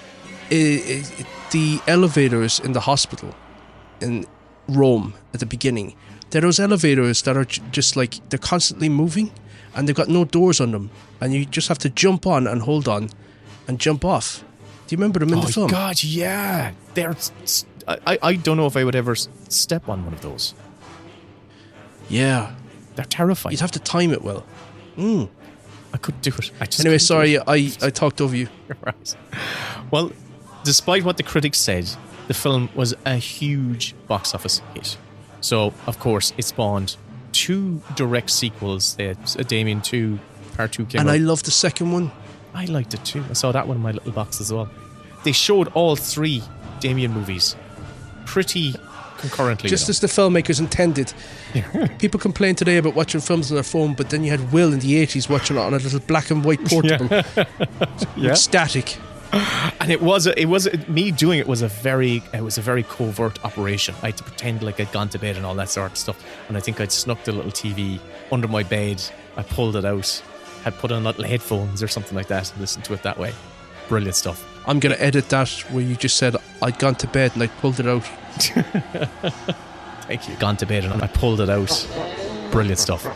The elevators in the hospital in Rome at the beginning. They're those elevators that are just like, they're constantly moving and they've got no doors on them. And you just have to jump on and hold on and jump off. Do you remember them in the film? Oh, God, yeah. I don't know if I would ever step on one of those. Yeah. They're terrifying. You'd have to time it well. I couldn't do it. Anyway, sorry, I talked over you. Right. Well, despite what the critics said, the film was a huge box office hit. So, of course, it spawned 2 direct sequels. Damien 2, Part 2 came out. And I loved the second one. I liked it too. I saw that one in my little box as well. They showed all 3 Damien movies pretty concurrently. Just as the filmmakers intended. People complain today about watching films on their phone, but then you had Will in the 80s watching it on a little black and white portable with static. And it was me doing it was a very covert operation. I had to pretend like I'd gone to bed and all that sort of stuff. And I think I'd snuck the little TV under my bed. I pulled it out, had put on little headphones or something like that and listened to it that way. Brilliant stuff. I'm going to edit that where you just said I'd gone to bed and I pulled it out. Thank you. Gone to bed and I pulled it out. Brilliant stuff.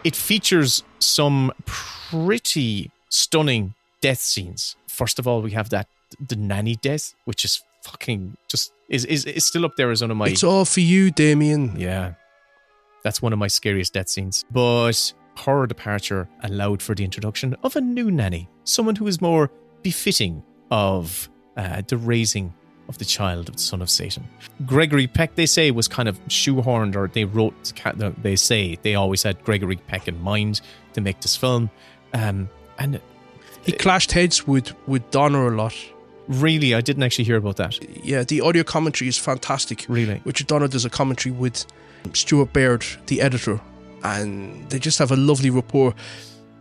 It features some pretty stunning death scenes. First of all, we have the nanny death, which is fucking just is still up there as one of my... It's all for you, Damien. Yeah. That's one of my scariest death scenes. But her departure allowed for the introduction of a new nanny, someone who is more befitting of the raising of the child of the son of Satan. Gregory Peck, they say, was kind of shoehorned, or they always had Gregory Peck in mind to make this film. And he clashed heads with Donner a lot. Really? I didn't actually hear about that. Yeah, the audio commentary is fantastic. Really? Richard Donner does a commentary with Stuart Baird, the editor, and they just have a lovely rapport.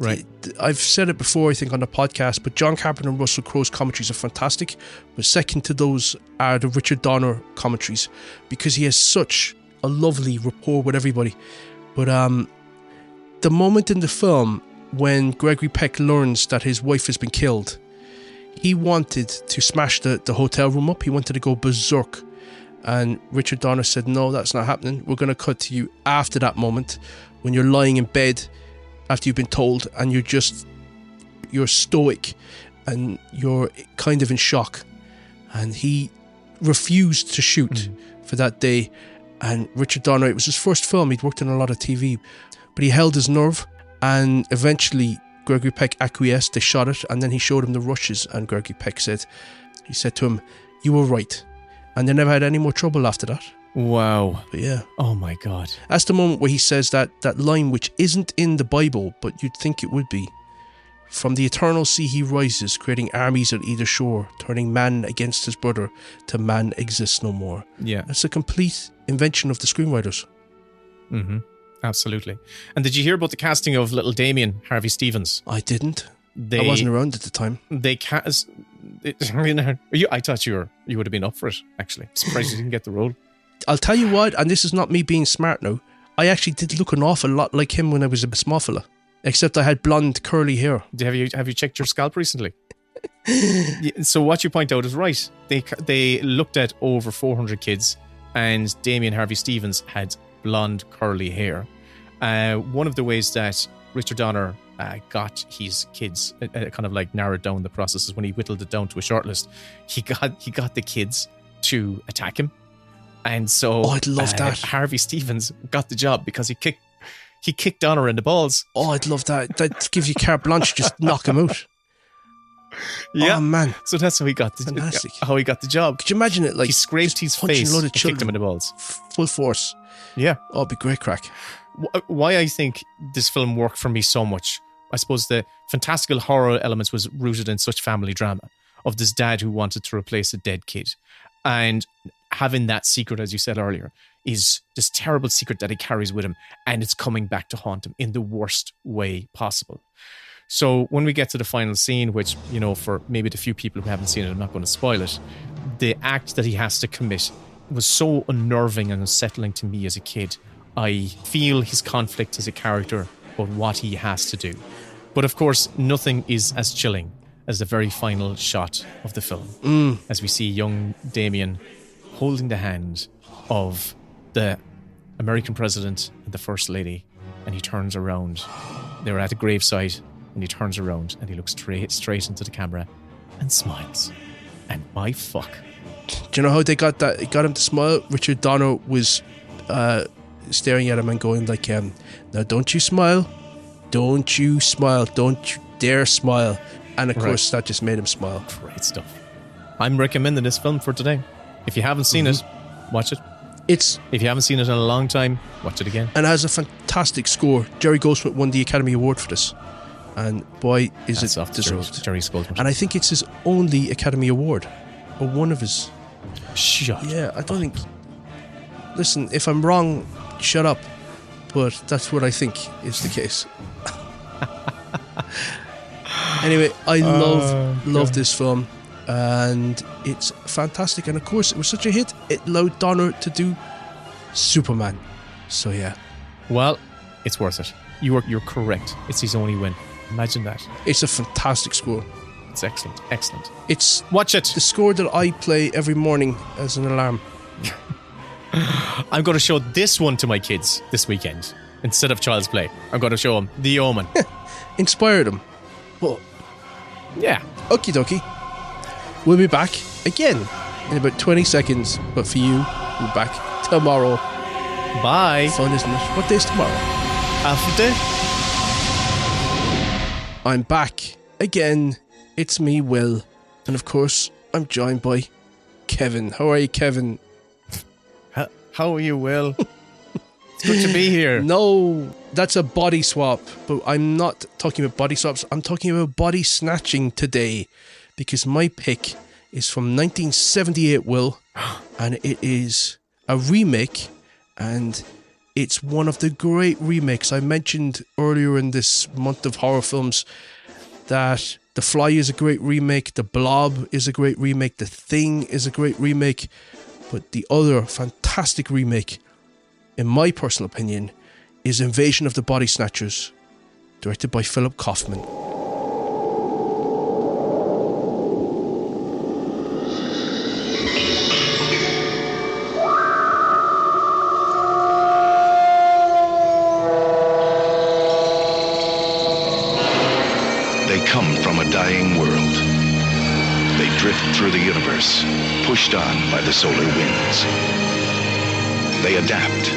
Right. I've said it before, I think, on the podcast, but John Carpenter and Russell Crowe's commentaries are fantastic. But second to those are the Richard Donner commentaries, because he has such a lovely rapport with everybody. But the moment in the film when Gregory Peck learns that his wife has been killed, he wanted to smash the hotel room up. He wanted to go berserk. And Richard Donner said, no, that's not happening. We're going to cut to you after that moment, when you're lying in bed after you've been told, and you're stoic and you're kind of in shock. And he refused to shoot for that day. And Richard Donner, it was his first film. He'd worked on a lot of TV, but he held his nerve, and eventually Gregory Peck acquiesced. They shot it, and then he showed him the rushes, and Gregory Peck said to him, you were right. And they never had any more trouble after that. Wow. But yeah. Oh my God. That's the moment where he says that line, which isn't in the Bible, but you'd think it would be. From the eternal sea he rises, creating armies at either shore, turning man against his brother, till man exists no more. Yeah. That's a complete invention of the screenwriters. Mm-hmm. Absolutely. And did you hear about the casting of little Damien, Harvey Stevens? I didn't. I wasn't around at the time. They cast... I thought you would have been up for it, actually. Surprised you didn't get the role. I'll tell you what, and this is not me being smart now, I actually did look an awful lot like him when I was a small fella. Except I had blonde, curly hair. Have you checked your scalp recently? So what you point out is right. They looked at over 400 kids, and Damien Harvey Stevens had blonde, curly hair. One of the ways that Richard Donner got his kids kind of like narrowed down the process is when he whittled it down to a shortlist. He got the kids to attack him, and so I'd love that. Harvey Stevens got the job because he kicked Donner in the balls. I'd love that. That gives you carte blanche. Just knock him out. Yeah, oh, man. So that's how he got the job. Could you imagine it? Like he scraped his face and kicked him in the balls, full force. Yeah, it'd be great crack. Why I think this film worked for me so much, I suppose the fantastical horror elements was rooted in such family drama of this dad who wanted to replace a dead kid, and having that secret, as you said earlier, is this terrible secret that he carries with him, and it's coming back to haunt him in the worst way possible. So when we get to the final scene, which, you know, for maybe the few people who haven't seen it, I'm not going to spoil it, the act that he has to commit was so unnerving and unsettling to me as a kid. I feel his conflict as a character, but what he has to do. But of course, nothing is as chilling as the very final shot of the film, as we see young Damien holding the hand of the American president and the first lady, and he turns around. They're at a gravesite, and he turns around and he looks straight into the camera and smiles. And my fuck. Do you know how they got that? It got him to smile. Richard Donner was staring at him and going like, now don't you smile. Don't you smile. Don't you dare smile. And of course, that just made him smile. Great stuff. I'm recommending this film for today. If you haven't seen it, watch it. If you haven't seen it in a long time, watch it again. And it has a fantastic score. Jerry Goldsmith won the Academy Award for this. And boy, is it deserved. Jerry Goldsmith. And I think it's his only Academy Award. Or one of his. Shut Yeah, I don't think... Listen, if I'm wrong, shut up. But that's what I think is the case. Anyway, I love this film. And it's fantastic. And of course, it was such a hit, it allowed Donner to do Superman. So yeah. Well, it's worth it. You're correct. It's his only win. Imagine that. It's a fantastic score. It's excellent. Excellent. Watch it. The score that I play every morning as an alarm. I'm going to show this one to my kids this weekend instead of Child's Play. I'm going to show them The Omen. Inspire them. Well, yeah. Okie dokie. We'll be back again in about 20 seconds. But for you, we'll be back tomorrow. Bye. Fun, isn't it? What day is tomorrow? Alpha Day. I'm back again. It's me, Will. And of course, I'm joined by Kevin. How are you, Kevin? How are you, Will? It's good to be here. No, that's a body swap. But I'm not talking about body swaps. I'm talking about body snatching today. Because my pick is from 1978, Will. And it is a remake. And it's one of the great remakes. I mentioned earlier in this month of horror films that The Fly is a great remake, The Blob is a great remake, The Thing is a great remake, but the other fantastic remake, in my personal opinion, is Invasion of the Body Snatchers, directed by Philip Kaufman. Come from a dying world. They drift through the universe, pushed on by the solar winds. They adapt,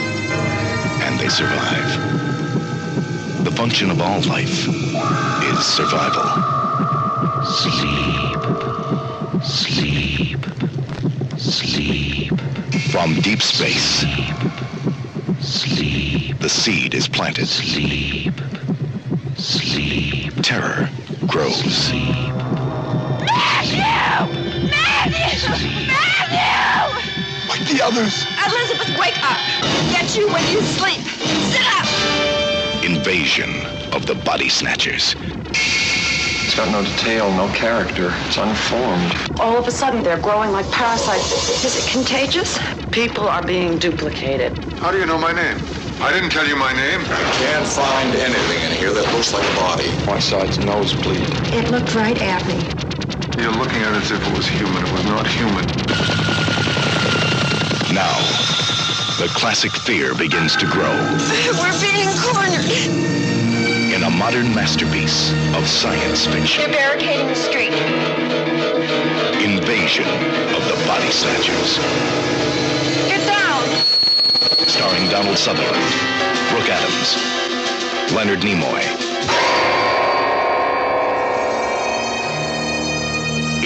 and they survive. The function of all life is survival. Sleep, sleep, sleep. From deep space, sleep. The seed is planted. Sleep, sleep. Terror grows. Matthew! Like the others. Elizabeth, wake up! Get you when you sleep. Sit up! Invasion of the Body Snatchers. It's got no detail, no character. It's unformed. All of a sudden, they're growing like parasites. Is it contagious? People are being duplicated. How do you know my name? I didn't tell you my name. Can't find anything in here that looks like a body. One side's nosebleed. It looked right at me. You're looking at it as if it was human. It was not human. Now, the classic fear begins to grow. We're being cornered. In a modern masterpiece of science fiction. They're barricading the street. Invasion of the Body Snatchers. Get down! Starring Donald Sutherland, Brooke Adams, Leonard Nimoy.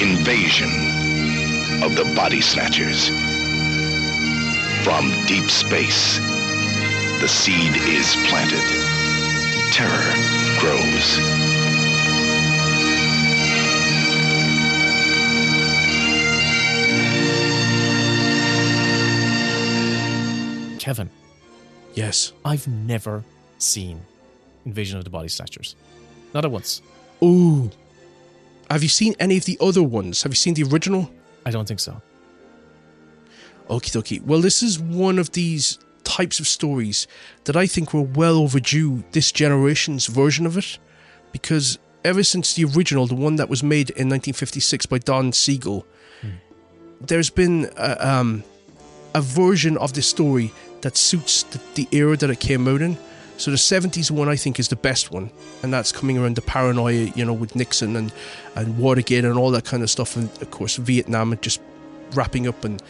Invasion of the Body Snatchers. From deep space, the seed is planted. Terror grows. Kevin. Yes. I've never seen Invasion of the Body Snatchers. Not at once. Ooh. Have you seen any of the other ones? Have you seen the original? I don't think so. Okie dokie. Well, this is one of these types of stories that I think were well overdue this generation's version of it, because ever since the original, the one that was made in 1956 by Don Siegel, there's been a version of this story that suits the era that it came out in. So the 70s one, I think, is the best one, and that's coming around the paranoia, you know, with Nixon and Watergate and all that kind of stuff, and of course Vietnam and just wrapping up, and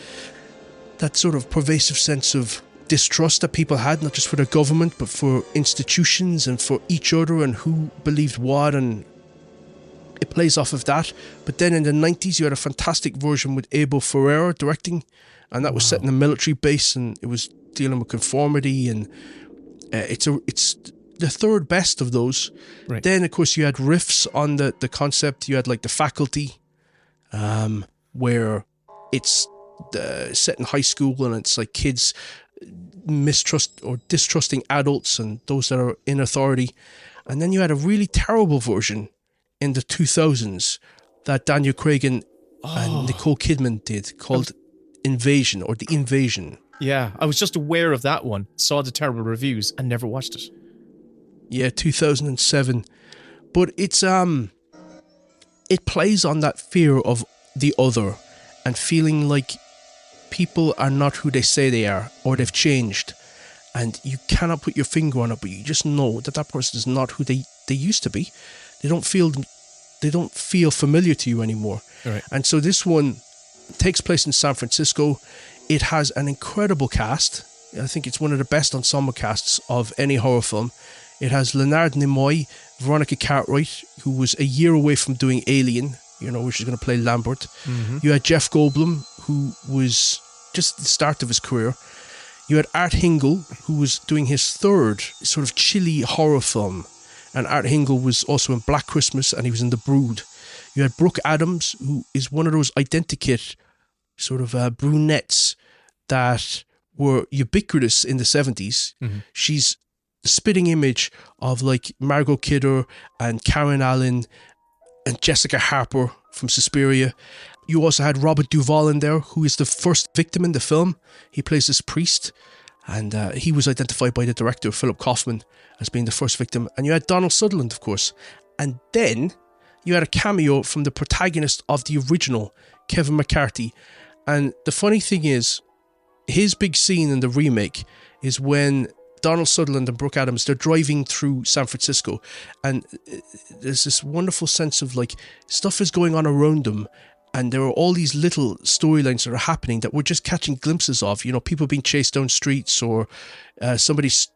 that sort of pervasive sense of distrust that people had, not just for their government, but for institutions and for each other and who believed what, and it plays off of that. But then in the 90s, you had a fantastic version with Abel Ferrara directing, and that was set in a military base, and it was dealing with conformity, and it's the third best of those. Right. Then, of course, you had riffs on the concept. You had like The Faculty, where it's set in high school, and it's like kids mistrust or distrusting adults and those that are in authority. And then you had a really terrible version in the 2000s that Daniel Craig and Nicole Kidman did, called Invasion, or The Invasion. Yeah, I was just aware of that one, saw the terrible reviews, and never watched it. Yeah, 2007. But it's it plays on that fear of the other and feeling like people are not who they say they are, or they've changed, and you cannot put your finger on it, but you just know that person is not who they used to be. They don't feel familiar to you anymore. Right. And so this one takes place in San Francisco. It has an incredible cast. I think it's one of the best ensemble casts of any horror film. It has Leonard Nimoy, Veronica Cartwright, who was a year away from doing Alien, which is going to play Lambert. Mm-hmm. You had Jeff Goldblum, who was just at the start of his career. You had Art Hingel, who was doing his third sort of chilly horror film. And Art Hingel was also in Black Christmas, and he was in The Brood. You had Brooke Adams, who is one of those identikit sort of brunettes that were ubiquitous in the 70s. Mm-hmm. She's the spitting image of like Margot Kidder and Karen Allen and Jessica Harper from Suspiria. You also had Robert Duvall in there, who is the first victim in the film. He plays this priest, and he was identified by the director, Philip Kaufman, as being the first victim. And you had Donald Sutherland, of course. And then you had a cameo from the protagonist of the original, Kevin McCarthy. And the funny thing is, his big scene in the remake is when Donald Sutherland and Brooke Adams, they're driving through San Francisco, and there's this wonderful sense of like stuff is going on around them, and there are all these little storylines that are happening that we're just catching glimpses of, people being chased down streets, or somebody's,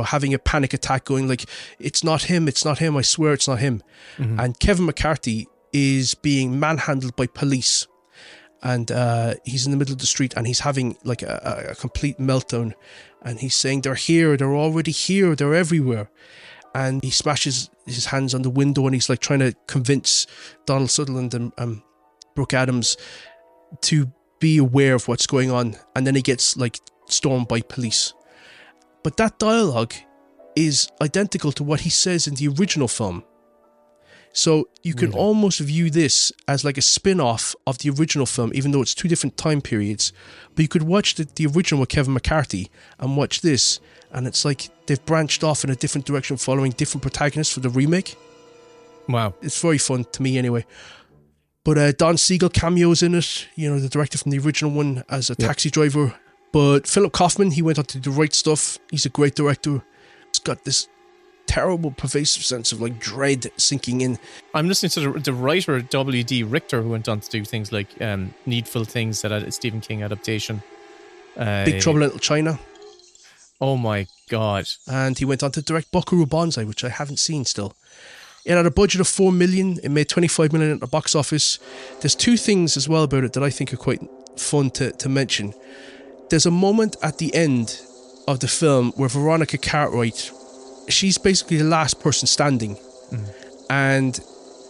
having a panic attack going like, it's not him, I swear it's not him. Mm-hmm. And Kevin McCarthy is being manhandled by police. And he's in the middle of the street, and he's having like a complete meltdown. And he's saying, they're here, they're already here, they're everywhere. And he smashes his hands on the window, and he's like trying to convince Donald Sutherland and Brooke Adams to be aware of what's going on. And then he gets like stormed by police. But that dialogue is identical to what he says in the original film. So you can almost view this as like a spin-off of the original film, even though it's two different time periods. But you could watch the original with Kevin McCarthy and watch this, and it's like they've branched off in a different direction, following different protagonists for the remake. Wow. It's very fun to me anyway. But Don Siegel cameos in it, you know, the director from the original one as a taxi driver. But Philip Kaufman, he went on to do The Right Stuff. He's a great director. It's got this terrible, pervasive sense of like dread sinking in. I'm listening to the writer W.D. Richter, who went on to do things like Needful Things, that a Stephen King adaptation. Big Trouble in Little China. Oh my God. And he went on to direct Buckaroo Banzai, which I haven't seen still. It had a budget of $4 million. It made $25 million at the box office. There's two things as well about it that I think are quite fun to mention. There's a moment at the end of the film where Veronica Cartwright, she's basically the last person standing. And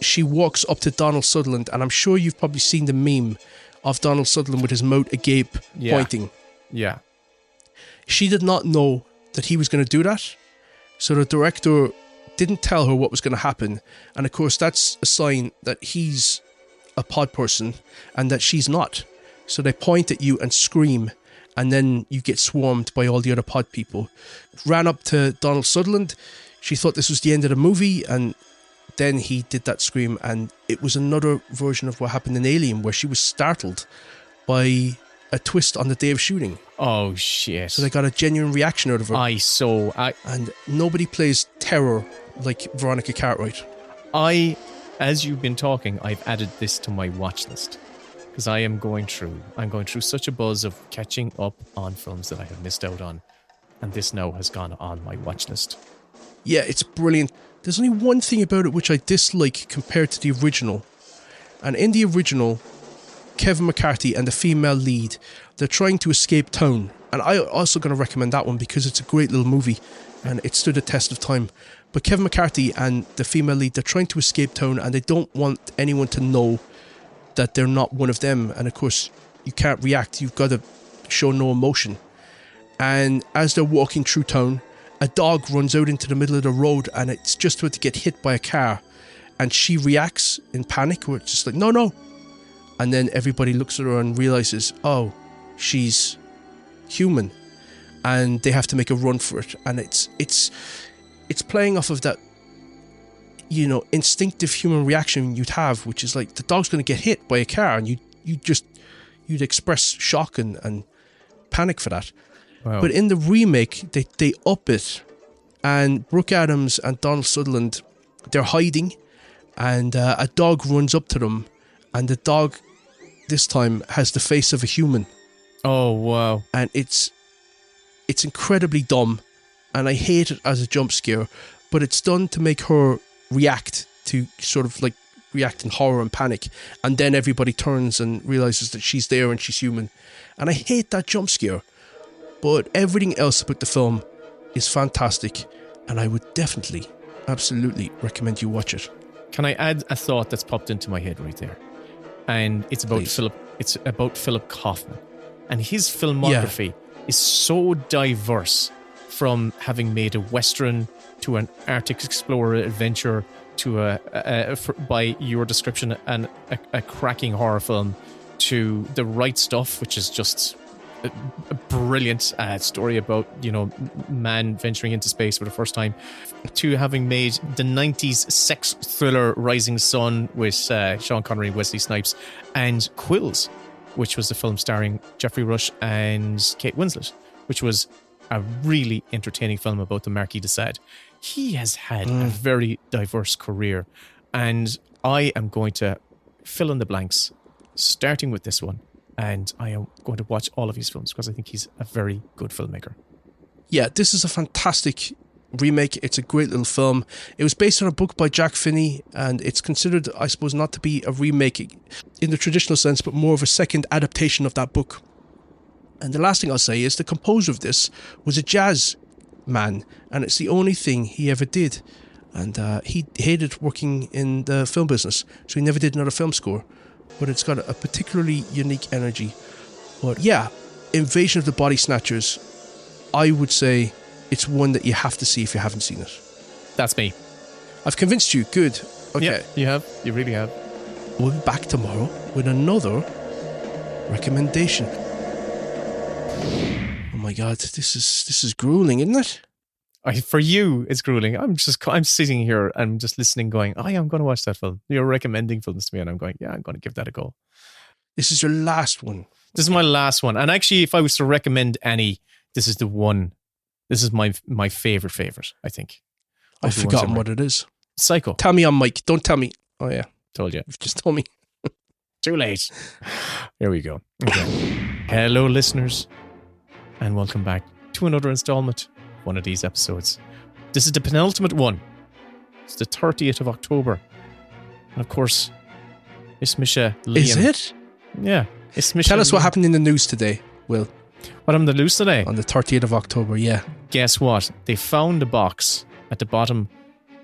she walks up to Donald Sutherland, and I'm sure you've probably seen the meme of Donald Sutherland with his mouth agape, pointing. Yeah. She did not know that he was going to do that. So the director didn't tell her what was going to happen. And of course, that's a sign that he's a pod person and that she's not. So they point at you and scream, and then you get swarmed by all the other pod people. Ran up to Donald Sutherland. She thought this was the end of the movie, and then he did that scream, and it was another version of what happened in Alien, where she was startled by a twist on the day of shooting. Oh, shit. So they got a genuine reaction out of her. And nobody plays terror like Veronica Cartwright. As you've been talking, I've added this to my watch list. Because I'm going through such a buzz of catching up on films that I have missed out on. And this now has gone on my watch list. Yeah, it's brilliant. There's only one thing about it which I dislike compared to the original. And in the original, Kevin McCarthy and the female lead, they're trying to escape town. And I'm also going to recommend that one because it's a great little movie and it stood the test of time. But Kevin McCarthy and the female lead, they're trying to escape town and they don't want anyone to know that they're not one of them. And of course, you can't react. You've got to show no emotion. And as they're walking through town, a dog runs out into the middle of the road and it's just about to get hit by a car. And she reacts in panic, where it's just like, no. And then everybody looks at her and realizes, oh, she's human. And they have to make a run for it. And it's playing off of that, you know, instinctive human reaction you'd have, which is like the dog's going to get hit by a car, and you'd express shock and panic for that. Wow. But in the remake, they up it, and Brooke Adams and Donald Sutherland, they're hiding, and a dog runs up to them, and the dog this time has the face of a human. Oh wow! And it's incredibly dumb, and I hate it as a jump scare, but it's done to make her react in horror and panic, and then everybody turns and realizes that she's there and she's human. And I hate that jump scare, but everything else about the film is fantastic, and I would definitely, absolutely recommend you watch it. Can I add a thought that's popped into my head right there? And it's about Philip Kaufman, and his filmography is so diverse, from having made a Western to an Arctic Explorer adventure to by your description, a cracking horror film, to The Right Stuff, which is just a brilliant story about, you know, man venturing into space for the first time, to having made the 90s sex thriller Rising Sun with Sean Connery and Wesley Snipes, and Quills, which was the film starring Geoffrey Rush and Kate Winslet, which was a really entertaining film about the Marquis de Sade. He has had a very diverse career, and I am going to fill in the blanks, starting with this one, and I am going to watch all of his films because I think he's a very good filmmaker. Yeah, this is a fantastic remake. It's a great little film. It was based on a book by Jack Finney, and it's considered, I suppose, not to be a remake in the traditional sense, but more of a second adaptation of that book. And the last thing I'll say is the composer of this was a jazz man, and it's the only thing he ever did. And he hated working in the film business, so he never did another film score. But it's got a particularly unique energy. But yeah, Invasion of the Body Snatchers, I would say, it's one that you have to see if you haven't seen it. That's me. I've convinced you. Good. Okay. Yeah, you have. You really have. We'll be back tomorrow with another recommendation. Oh my God, this is grueling, isn't it? For you, it's grueling. I'm sitting here and just listening, going, "Oh yeah, I'm going to watch that film." You're recommending films to me, and I'm going, "Yeah, I'm going to give that a go." This is your last one. This is my last one, and actually, if I was to recommend any, this is the one. This is my favorite. I think. I've forgotten what it is. Psycho. Tell me on mic. Don't tell me. Oh yeah, told you. You've just told me. Too late. Here we go. Okay. Hello, listeners, and welcome back to another installment of one of these episodes. This is the penultimate one. It's the 30th of October. And of course, it's Misha Liam. Is it? Yeah. It's Misha Tell us Liam. what happened in the news today, Will. What happened in the news today? On the 30th of October, yeah. Guess what? They found a box at the bottom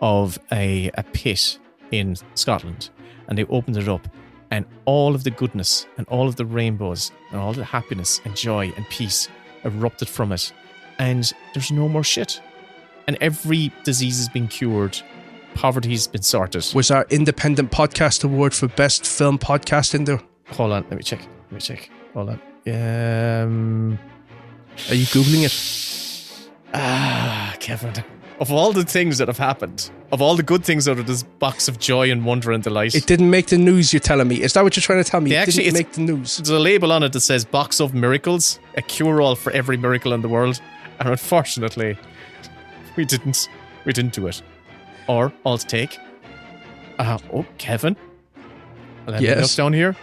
of a pit in Scotland, and they opened it up, and all of the goodness and all of the rainbows and all the happiness and joy and peace erupted from it, and there's no more shit, and every disease has been cured, poverty's been sorted. Was our independent podcast award for best film podcast in there? Hold on, let me check. Hold on. Are you Googling it? Kevin, of all the things that have happened, of all the good things out of this box of joy and wonder and delight, it didn't make the news, you're telling me. Is that what you're trying to tell me? It didn't make the news. There's a label on it that says box of miracles, a cure-all for every miracle in the world. And unfortunately, we didn't do it. Or, I'll take. Kevin. Let me look down here.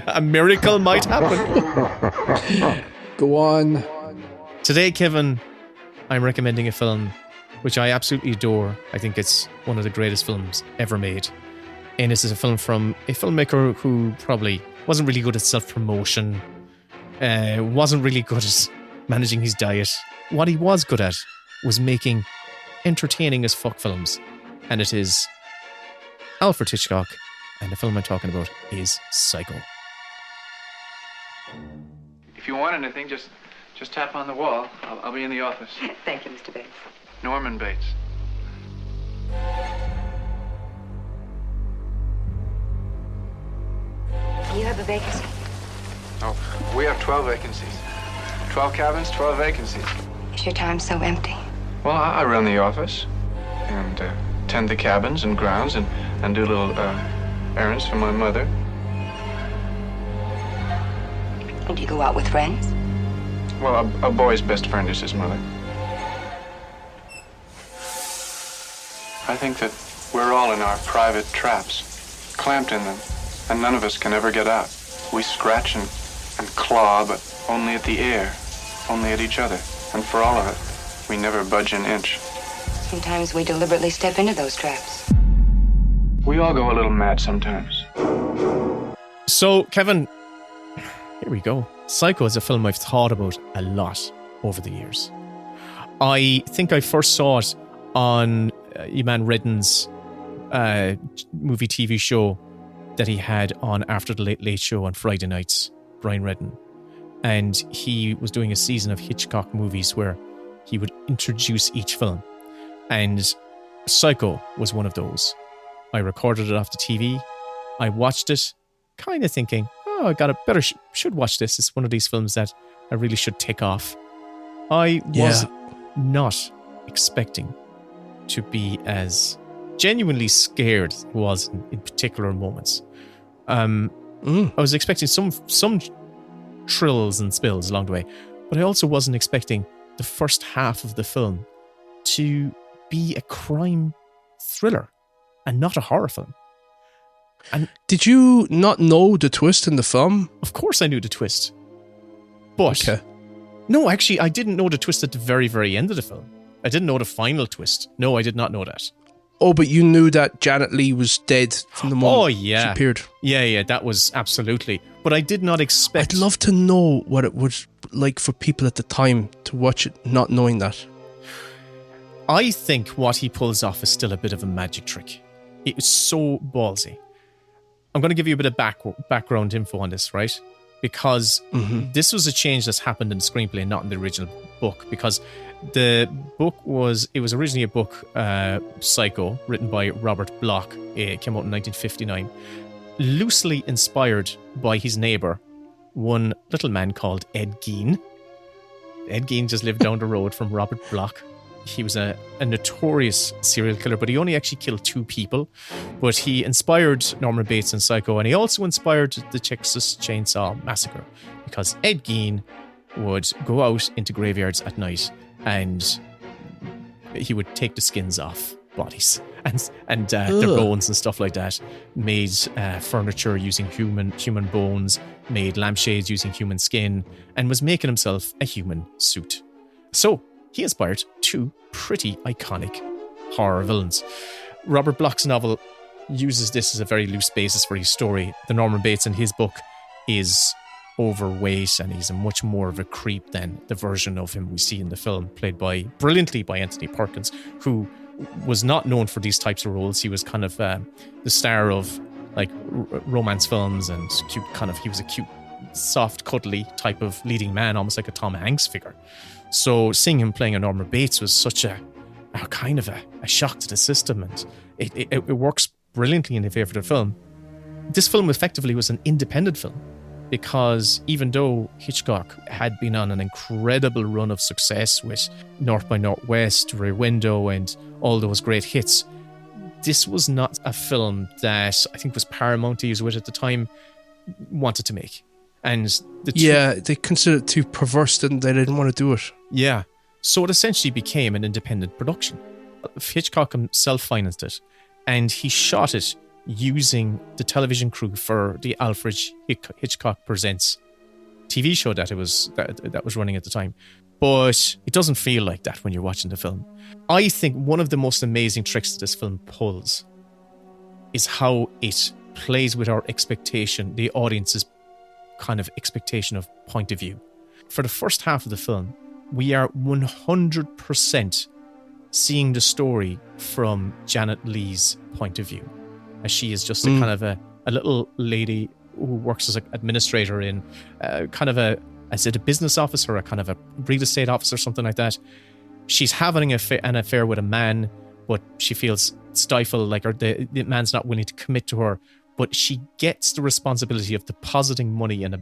A miracle might happen. Go on. Today, Kevin, I'm recommending a film which I absolutely adore. I think it's one of the greatest films ever made. And this is a film from a filmmaker who probably wasn't really good at self-promotion, wasn't really good at managing his diet. What he was good at was making entertaining as fuck films. And it is Alfred Hitchcock, and the film I'm talking about is Psycho. If you want anything, just tap on the wall. I'll be in the office. Thank you, Mr. Bates. Norman Bates. You have a vacancy. Oh, we have 12 vacancies. 12 cabins, 12 vacancies. Is your time so empty? Well, I run the office and tend the cabins and grounds and do little errands for my mother. And you go out with friends? Well, a boy's best friend is his mother. I think that we're all in our private traps, clamped in them, and none of us can ever get out. We scratch and claw, but only at the air, only at each other. And for all of it, we never budge an inch. Sometimes we deliberately step into those traps. We all go a little mad sometimes. So, Kevin, here we go. Psycho is a film I've thought about a lot over the years. I think I first saw it on Eman Redden's movie TV show that he had on After the Late Late Show on Friday nights, Brian Redden. And he was doing a season of Hitchcock movies where he would introduce each film. And Psycho was one of those. I recorded it off the TV. I watched it, kind of thinking, I should watch this. It's one of these films that I really should take off. I was not expecting to be as genuinely scared as I was in particular moments. I was expecting some trills and spills along the way, but I also wasn't expecting the first half of the film to be a crime thriller and not a horror film. And did you not know the twist in the film? Of course I knew the twist. But no, actually, I didn't know the twist at the very, very end of the film. I didn't know the final twist. No, I did not know that. Oh, but you knew that Janet Leigh was dead from the moment she appeared. Yeah, that was absolutely. But I did not expect... I'd love to know what it was like for people at the time to watch it not knowing that. I think what he pulls off is still a bit of a magic trick. It was so ballsy. I'm going to give you a bit of background info on this, right? Because this was a change that's happened in the screenplay, not in the original book, because the book was originally a book, Psycho, written by Robert Bloch. It came out in 1959, loosely inspired by his neighbour, one little man called Ed Gein. Ed Gein just lived down the road from Robert Bloch. He was a notorious serial killer, but he only actually killed 2 people. But he inspired Norman Bates in Psycho, and he also inspired the Texas Chainsaw Massacre, because Ed Gein would go out into graveyards at night and he would take the skins off bodies and their bones and stuff like that, made furniture using human bones, made lampshades using human skin, and was making himself a human suit. So he inspired 2 pretty iconic horror villains. Robert Bloch's novel uses this as a very loose basis for his story. The Norman Bates in his book is overweight, and he's a much more of a creep than the version of him we see in the film, played brilliantly by Anthony Perkins, who was not known for these types of roles. He was kind of the star of like romance films and he was a cute, soft, cuddly type of leading man, almost like a Tom Hanks figure. So seeing him playing a Norman Bates was such a kind of a shock to the system, and it works brilliantly in the favour of the film. This film effectively was an independent film, because even though Hitchcock had been on an incredible run of success with North by Northwest, Rear Window, and all those great hits, this was not a film that I think was Paramount, to use with at the time, wanted to make. And they considered it too perverse, didn't they? They didn't want to do it. Yeah. So it essentially became an independent production. Hitchcock himself financed it, and he shot it using the television crew for the Alfred Hitchcock Presents TV show that was running at the time. But it doesn't feel like that when you're watching the film. I think one of the most amazing tricks that this film pulls is how it plays with our expectation, the audience's kind of expectation of point of view. For the first half of the film, we are 100% seeing the story from Janet Leigh's point of view, as she is just a kind of a little lady who works as an administrator in kind of a business officer, a kind of a real estate officer, something like that. She's having an affair with a man, but she feels stifled, like the man's not willing to commit to her. But she gets the responsibility of depositing money in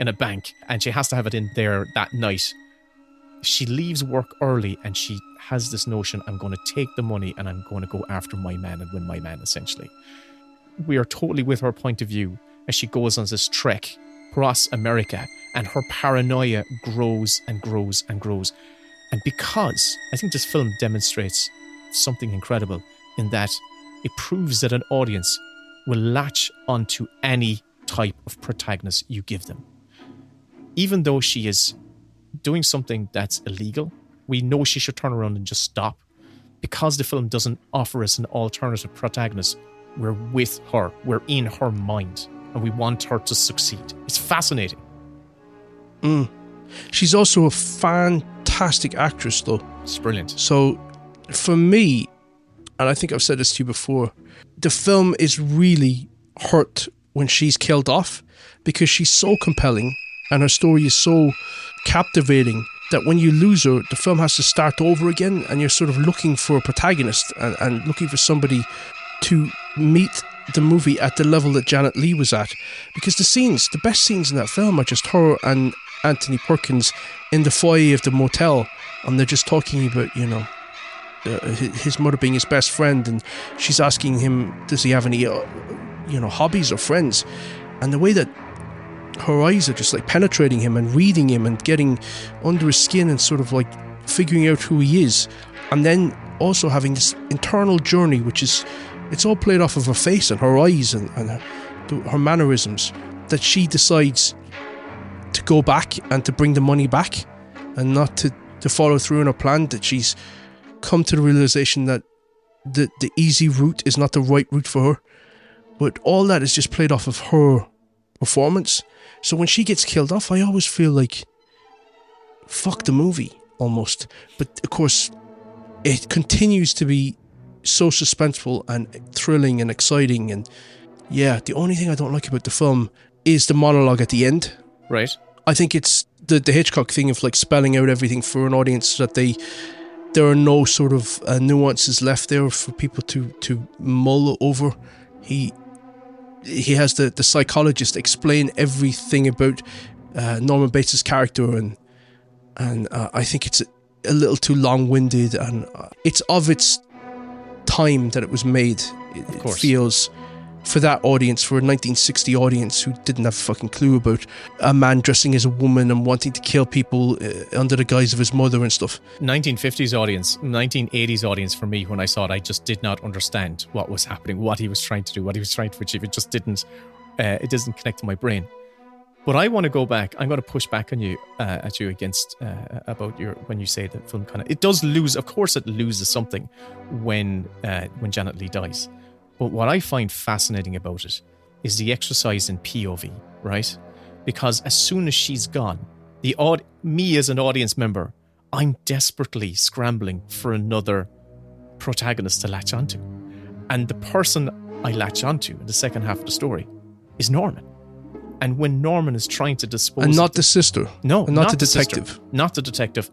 a bank, and she has to have it in there that night. She leaves work early, and she has this notion: I'm going to take the money and I'm going to go after my man and win my man, essentially. We are totally with her point of view as she goes on this trek across America, and her paranoia grows and grows and grows. And because I think this film demonstrates something incredible in that it proves that an audience will latch onto any type of protagonist you give them. Even though she is doing something that's illegal, we know she should turn around and just stop. Because the film doesn't offer us an alternative protagonist, we're with her, we're in her mind, and we want her to succeed. It's fascinating. She's also a fantastic actress, though. It's brilliant. So, for me, and I think I've said this to you before, the film is really hurt when she's killed off, because she's so compelling and her story is so captivating that when you lose her, the film has to start over again, and you're sort of looking for a protagonist and looking for somebody to meet the movie at the level that Janet Leigh was at. Because the best scenes in that film are just her and Anthony Perkins in the foyer of the motel, and they're just talking about, his mother being his best friend, and she's asking him, does he have any hobbies or friends? And the way that her eyes are just like penetrating him and reading him and getting under his skin and sort of like figuring out who he is, and then also having this internal journey, which is, it's all played off of her face and her eyes and her mannerisms, that she decides to go back and to bring the money back and not to follow through on her plan, that she's come to the realization that the easy route is not the right route for her. But all that is just played off of her performance. So when she gets killed off, I always feel like, fuck the movie, almost. But of course, it continues to be so suspenseful and thrilling and exciting. And yeah, the only thing I don't like about the film is the monologue at the end. Right. I think it's the Hitchcock thing of like spelling out everything for an audience so that there are no sort of nuances left there for people to mull over. He has the psychologist explain everything about Norman Bates' character, and I think it's a little too long-winded, and it's of its time that it was made. It feels, for that audience, for a 1960 audience who didn't have a fucking clue about a man dressing as a woman and wanting to kill people under the guise of his mother and stuff. 1950s audience, 1980s audience for me, when I saw it, I just did not understand what was happening, what he was trying to do, what he was trying to achieve. It just didn't, it doesn't connect to my brain. But I want to go back. I'm going to push back on you, at you against about when you say that film kind of, it does lose. Of course, it loses something when Janet Leigh dies. But what I find fascinating about it is the exercise in POV, right? Because as soon as she's gone, me as an audience member, I'm desperately scrambling for another protagonist to latch onto, and the person I latch onto in the second half of the story is Norman. And when Norman is trying to dispose and not the sister. No, and not the detective. Sister, not the detective.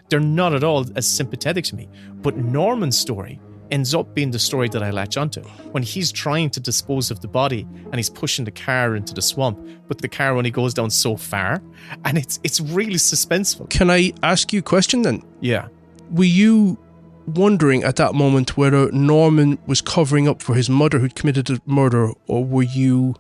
They're not at all as sympathetic to me. But Norman's story ends up being the story that I latch onto. When he's trying to dispose of the body and he's pushing the car into the swamp, but the car only goes down so far, and it's really suspenseful. Can I ask you a question then? Yeah. Were you wondering at that moment whether Norman was covering up for his mother who'd committed the murder, or were you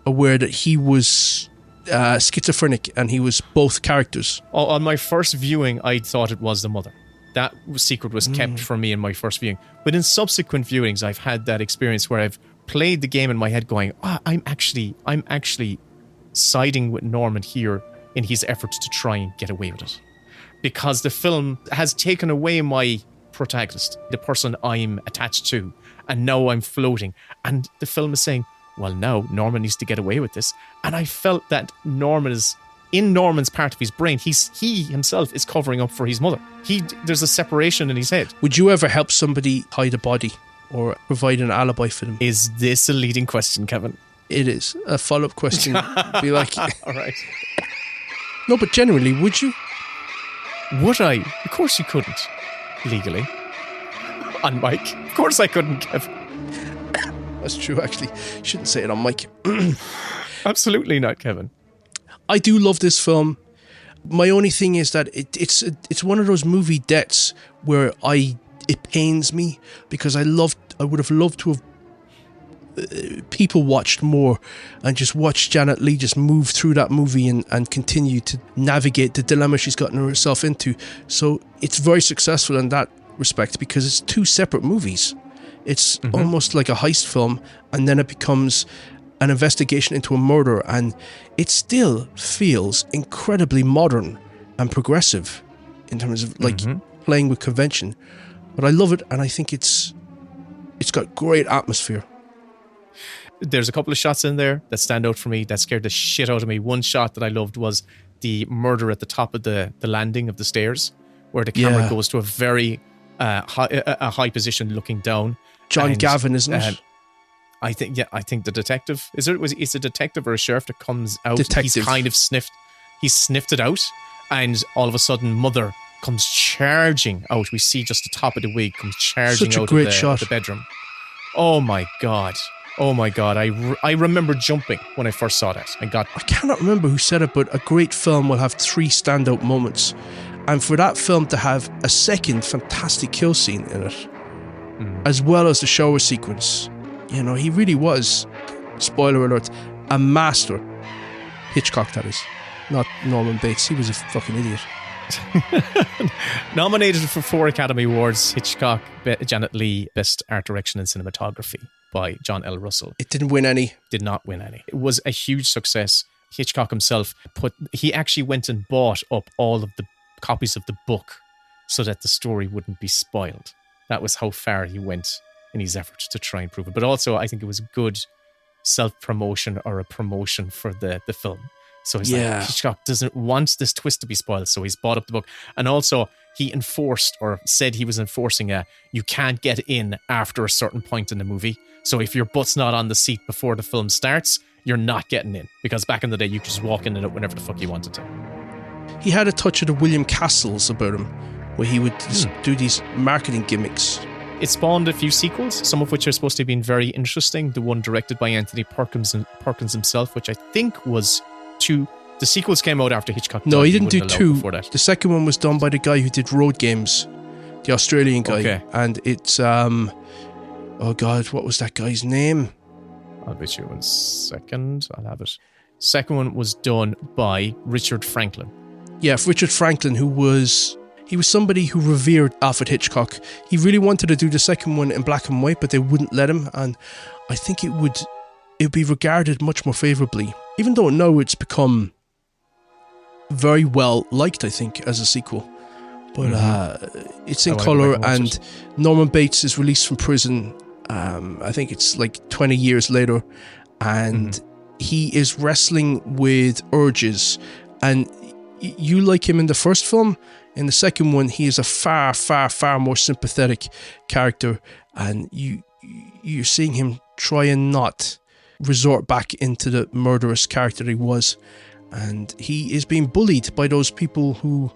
aware that he was schizophrenic and he was both characters? On my first viewing, I thought it was the mother. That secret was kept from me in my first viewing. But in subsequent viewings, I've had that experience where I've played the game in my head going, I'm actually siding with Norman here in his efforts to try and get away with it. Because the film has taken away my protagonist, the person I'm attached to, and now I'm floating. And the film is saying, well, now Norman needs to get away with this. And I felt that in Norman's part of his brain, he himself is covering up for his mother. There's a separation in his head. Would you ever help somebody hide a body or provide an alibi for them? Is this a leading question, Kevin? It is. A follow-up question would be like... All right. No, but genuinely, would you? Would I? Of course you couldn't. Legally. On mic. Of course I couldn't, Kevin. That's true, actually. Shouldn't say it on mic. Absolutely not, Kevin. I do love this film. My only thing is that it's one of those movie deaths where it pains me, because I would have loved to have people watched more and just watched Janet Leigh just move through that movie and continue to navigate the dilemma she's gotten herself into. So it's very successful in that respect, because it's two separate movies. It's almost like a heist film, and then it becomes an investigation into a murder, and it still feels incredibly modern and progressive in terms of like playing with convention. But I love it, and I think it's got great atmosphere. There's a couple of shots in there that stand out for me that scared the shit out of me. One shot that I loved was the murder at the top of the landing of the stairs, where the camera goes to a very high position looking down. John Gavin, isn't it? I think the detective it's a detective or a sheriff that comes out. Detective. He's kind of sniffed it out, and all of a sudden Mother comes charging out. We see just the top of the wig comes charging out of the bedroom. Oh my god. I remember jumping when I first saw that. I cannot remember who said it, but a great film will have 3 standout moments, and for that film to have a second fantastic kill scene in it, as well as the shower sequence, you know, he really was, spoiler alert, a master. Hitchcock, that is, not Norman Bates. He was a fucking idiot. Nominated for 4 Academy Awards, Hitchcock, Janet Leigh, Best Art Direction and Cinematography by John L. Russell. It didn't win any. Did not win any. It was a huge success. Hitchcock himself he actually went and bought up all of the copies of the book so that the story wouldn't be spoiled. That was how far he went in his efforts to try and prove it. But also, I think it was good self-promotion or a promotion for the film. So he's like, Hitchcock doesn't want this twist to be spoiled, so he's bought up the book. And also, he enforced, or said he was enforcing, you can't get in after a certain point in the movie. So if your butt's not on the seat before the film starts, you're not getting in. Because back in the day, you could just walk in and out whenever the fuck you wanted to. He had a touch of the William Castles about him, where he would just do these marketing gimmicks. It spawned a few sequels, some of which are supposed to have been very interesting. The one directed by Anthony Perkins himself, which I think was 2. The sequels came out after Hitchcock died. No, he didn't do wouldn't allow 2. Before that. The second one was done by the guy who did Road Games, the Australian guy. Okay. And it's, oh God, what was that guy's name? I'll bet you 1 second. I'll have it. Second one was done by Richard Franklin. Yeah, Richard Franklin, who was somebody who revered Alfred Hitchcock. He really wanted to do the second one in black and white, but they wouldn't let him. And I think it would be regarded much more favourably, even though now it's become very well liked, I think, as a sequel. But it's in colour, and Norman Bates is released from prison. I think it's like 20 years later, and he is wrestling with urges. And you like him in the first film. In the second one, he is a far, far, far more sympathetic character, and you're seeing him try and not resort back into the murderous character he was. And he is being bullied by those people who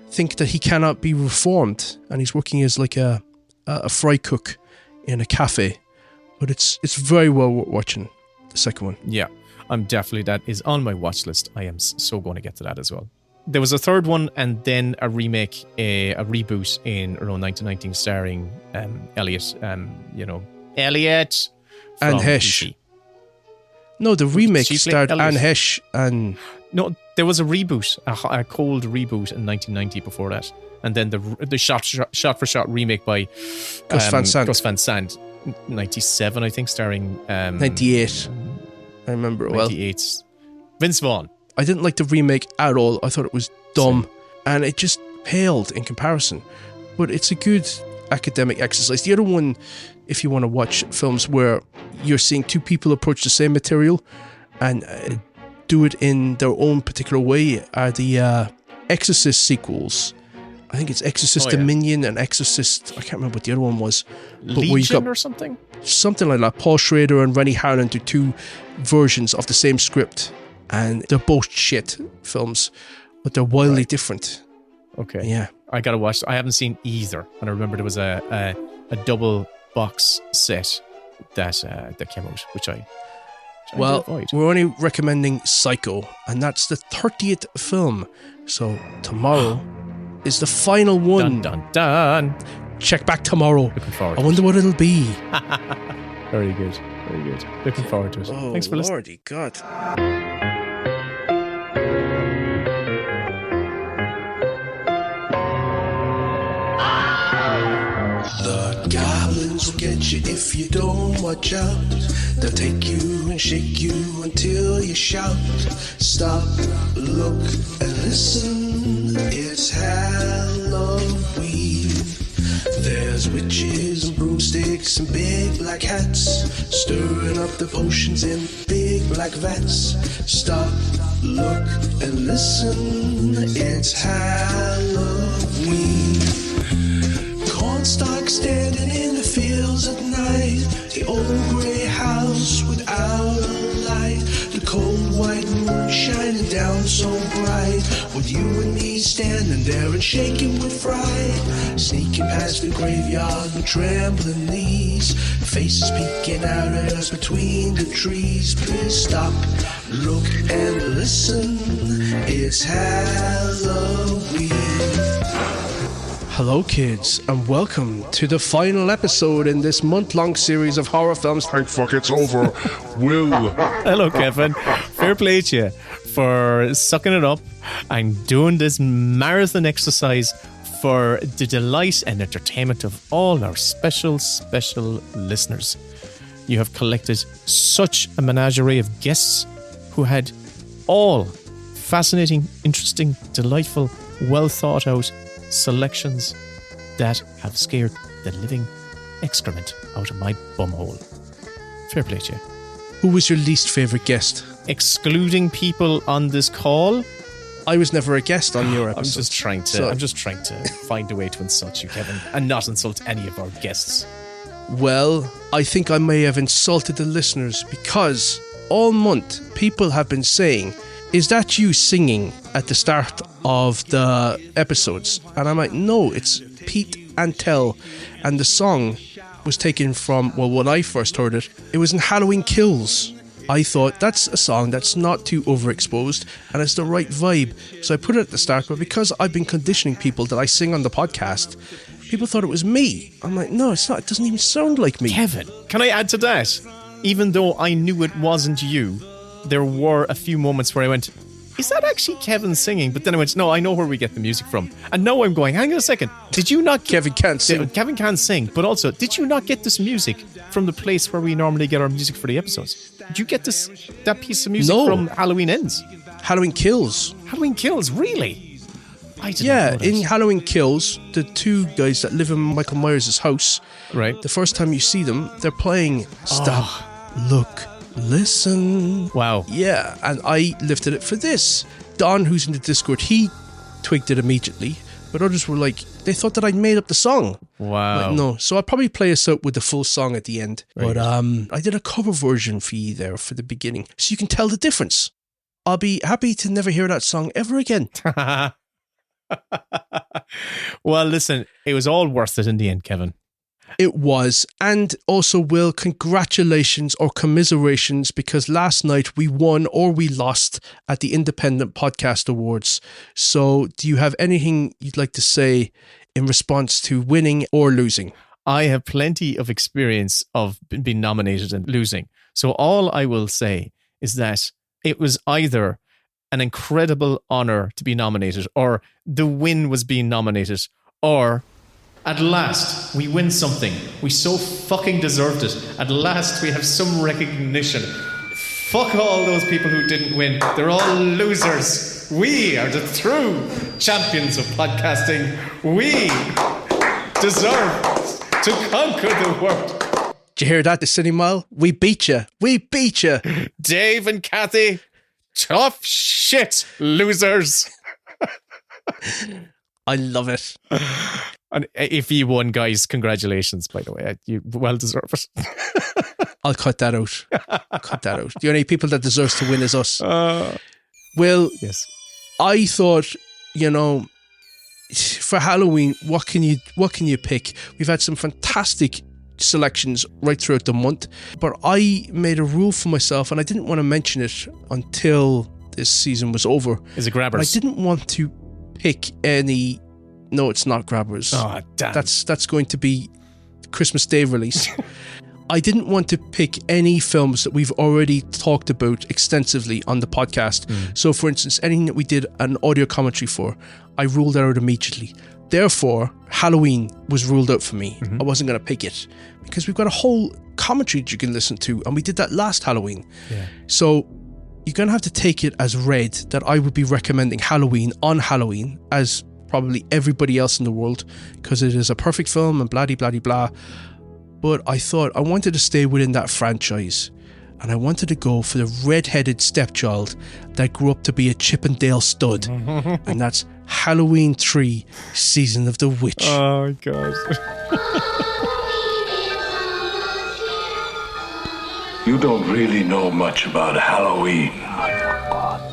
think that he cannot be reformed, and he's working as like a fry cook in a cafe. But it's very well worth watching, the second one. Yeah, that is on my watch list. I am so going to get to that as well. There was a third one, and then a remake, a reboot in around 1919, starring Elliot. Elliot and Hesh. E.T. No, the remake starred Anne Hesh and... No, there was a reboot, a cold reboot in 1990 before that. And then the shot-for-shot remake by Gus Van Sant. Gus Van Sant, 97, I think, starring... 98. I remember it well. 98. Vince Vaughn. I didn't like the remake at all. I thought it was dumb. And it just paled in comparison. But it's a good academic exercise. The other one, if you want to watch films where you're seeing two people approach the same material and do it in their own particular way, are the Exorcist sequels. I think it's Exorcist Dominion and Exorcist... I can't remember what the other one was. Legion or something? Something like that. Paul Schrader and Rennie Harlan do 2 versions of the same script. And they're both shit films, but they're wildly different. Okay. Yeah. I gotta watch. I haven't seen either. And I remember there was a double box set that came out, which I we're only recommending Psycho, and that's the 30th film. So tomorrow is the final one. Dun, dun, dun. Check back tomorrow. Looking forward. I wonder what it'll be. Very good. Very good. Looking forward to it. Oh, thanks for listening. Lordy God. The goblins will get you if you don't watch out. They'll take you and shake you until you shout. Stop, look, and listen. It's Halloween. There's witches and broomsticks and big black hats, stirring up the potions in big black vats. Stop, look, and listen. It's Halloween. Cornstalk standing in the fields at night. The old grey house without a light. The cold white moon shining down so bright. With you and me standing there and shaking with fright. Sneaking past the graveyard with trembling knees. Faces peeking out at us between the trees. Please stop, look and listen. It's Halloween. Hello kids, and welcome to the final episode in this month-long series of horror films. Thank fuck it's over, Will. Hello Kevin, fair play to you for sucking it up and doing this marathon exercise for the delight and entertainment of all our special listeners. You have collected such a menagerie of guests who had all fascinating, interesting, delightful, well thought out selections that have scared the living excrement out of my bumhole. Fair play to you. Who was your least favourite guest? Excluding people on this call. I was never a guest on your episode. I'm just trying to find a way to insult you, Kevin, and not insult any of our guests. Well, I think I may have insulted the listeners because all month, people have been saying, is that you singing at the start of the episodes? And I'm like, no, it's Pete Antel. And the song was taken from, well, when I first heard it, it was in Halloween Kills. I thought that's a song that's not too overexposed and it's the right vibe. So I put it at the start, but because I've been conditioning people that I sing on the podcast, people thought it was me. I'm like, no, it's not. It doesn't even sound like me. Kevin, can I add to that? Even though I knew it wasn't you, there were a few moments where I went, is that actually Kevin singing? But then I went, no, I know where we get the music from. And now I'm going, hang on a second. Did you not... Kevin can't sing. Kevin can't sing. But also, did you not get this music from the place where we normally get our music for the episodes? Did you get that piece of music from Halloween Ends? Halloween Kills. Halloween Kills, really? I didn't know that. In Halloween Kills, the two guys that live in Michael Myers' house, right? The first time you see them, they're playing Stop, Look, Listen. Wow. Yeah, and I lifted it for this. Don, who's in the Discord, he twigged it immediately, but others were like, they thought that I'd made up the song. Wow. Like, no, so I'll probably play us out with the full song at the end. Right. But I did a cover version for you there for the beginning, so you can tell the difference. I'll be happy to never hear that song ever again. Well, listen, it was all worth it in the end, Kevin. It was. And also, Will, congratulations or commiserations, because last night we won or we lost at the Independent Podcast Awards. So do you have anything you'd like to say in response to winning or losing? I have plenty of experience of being nominated and losing. So all I will say is that it was either an incredible honor to be nominated, or the win was being nominated, or at last we win something. We so fucking deserved it. At last we have some recognition. Fuck all those people who didn't win. They're all losers. We are the true champions of podcasting. We deserve to conquer the world. Did you hear that, the City Mile? We beat you. We beat you. Dave and Kathy, tough shit, losers. I love it. And if you won, guys, congratulations, by the way. You well deserve it. I'll cut that out. The only people that deserves to win is us. Well, yes. I thought, for Halloween, what can you pick? We've had some fantastic selections right throughout the month, but I made a rule for myself, and I didn't want to mention it until this season was over. Is it Grabbers? I didn't want to pick any. No, it's not Grabbers. Oh, damn. That's going to be Christmas Day release. I didn't want to pick any films that we've already talked about extensively on the podcast. So, for instance, anything that we did an audio commentary for, I ruled out immediately. Therefore, Halloween was ruled out for me. I wasn't going to pick it because we've got a whole commentary that you can listen to, and we did that last Halloween. Yeah. So you're going to have to take it as read that I would be recommending Halloween on Halloween, as probably everybody else in the world, because it is a perfect film and blah, blah, blah, blah. But I thought I wanted to stay within that franchise, and I wanted to go for the red-headed stepchild that grew up to be a Chippendale stud, and that's Halloween 3, Season of the Witch. Oh, God. You don't really know much about Halloween.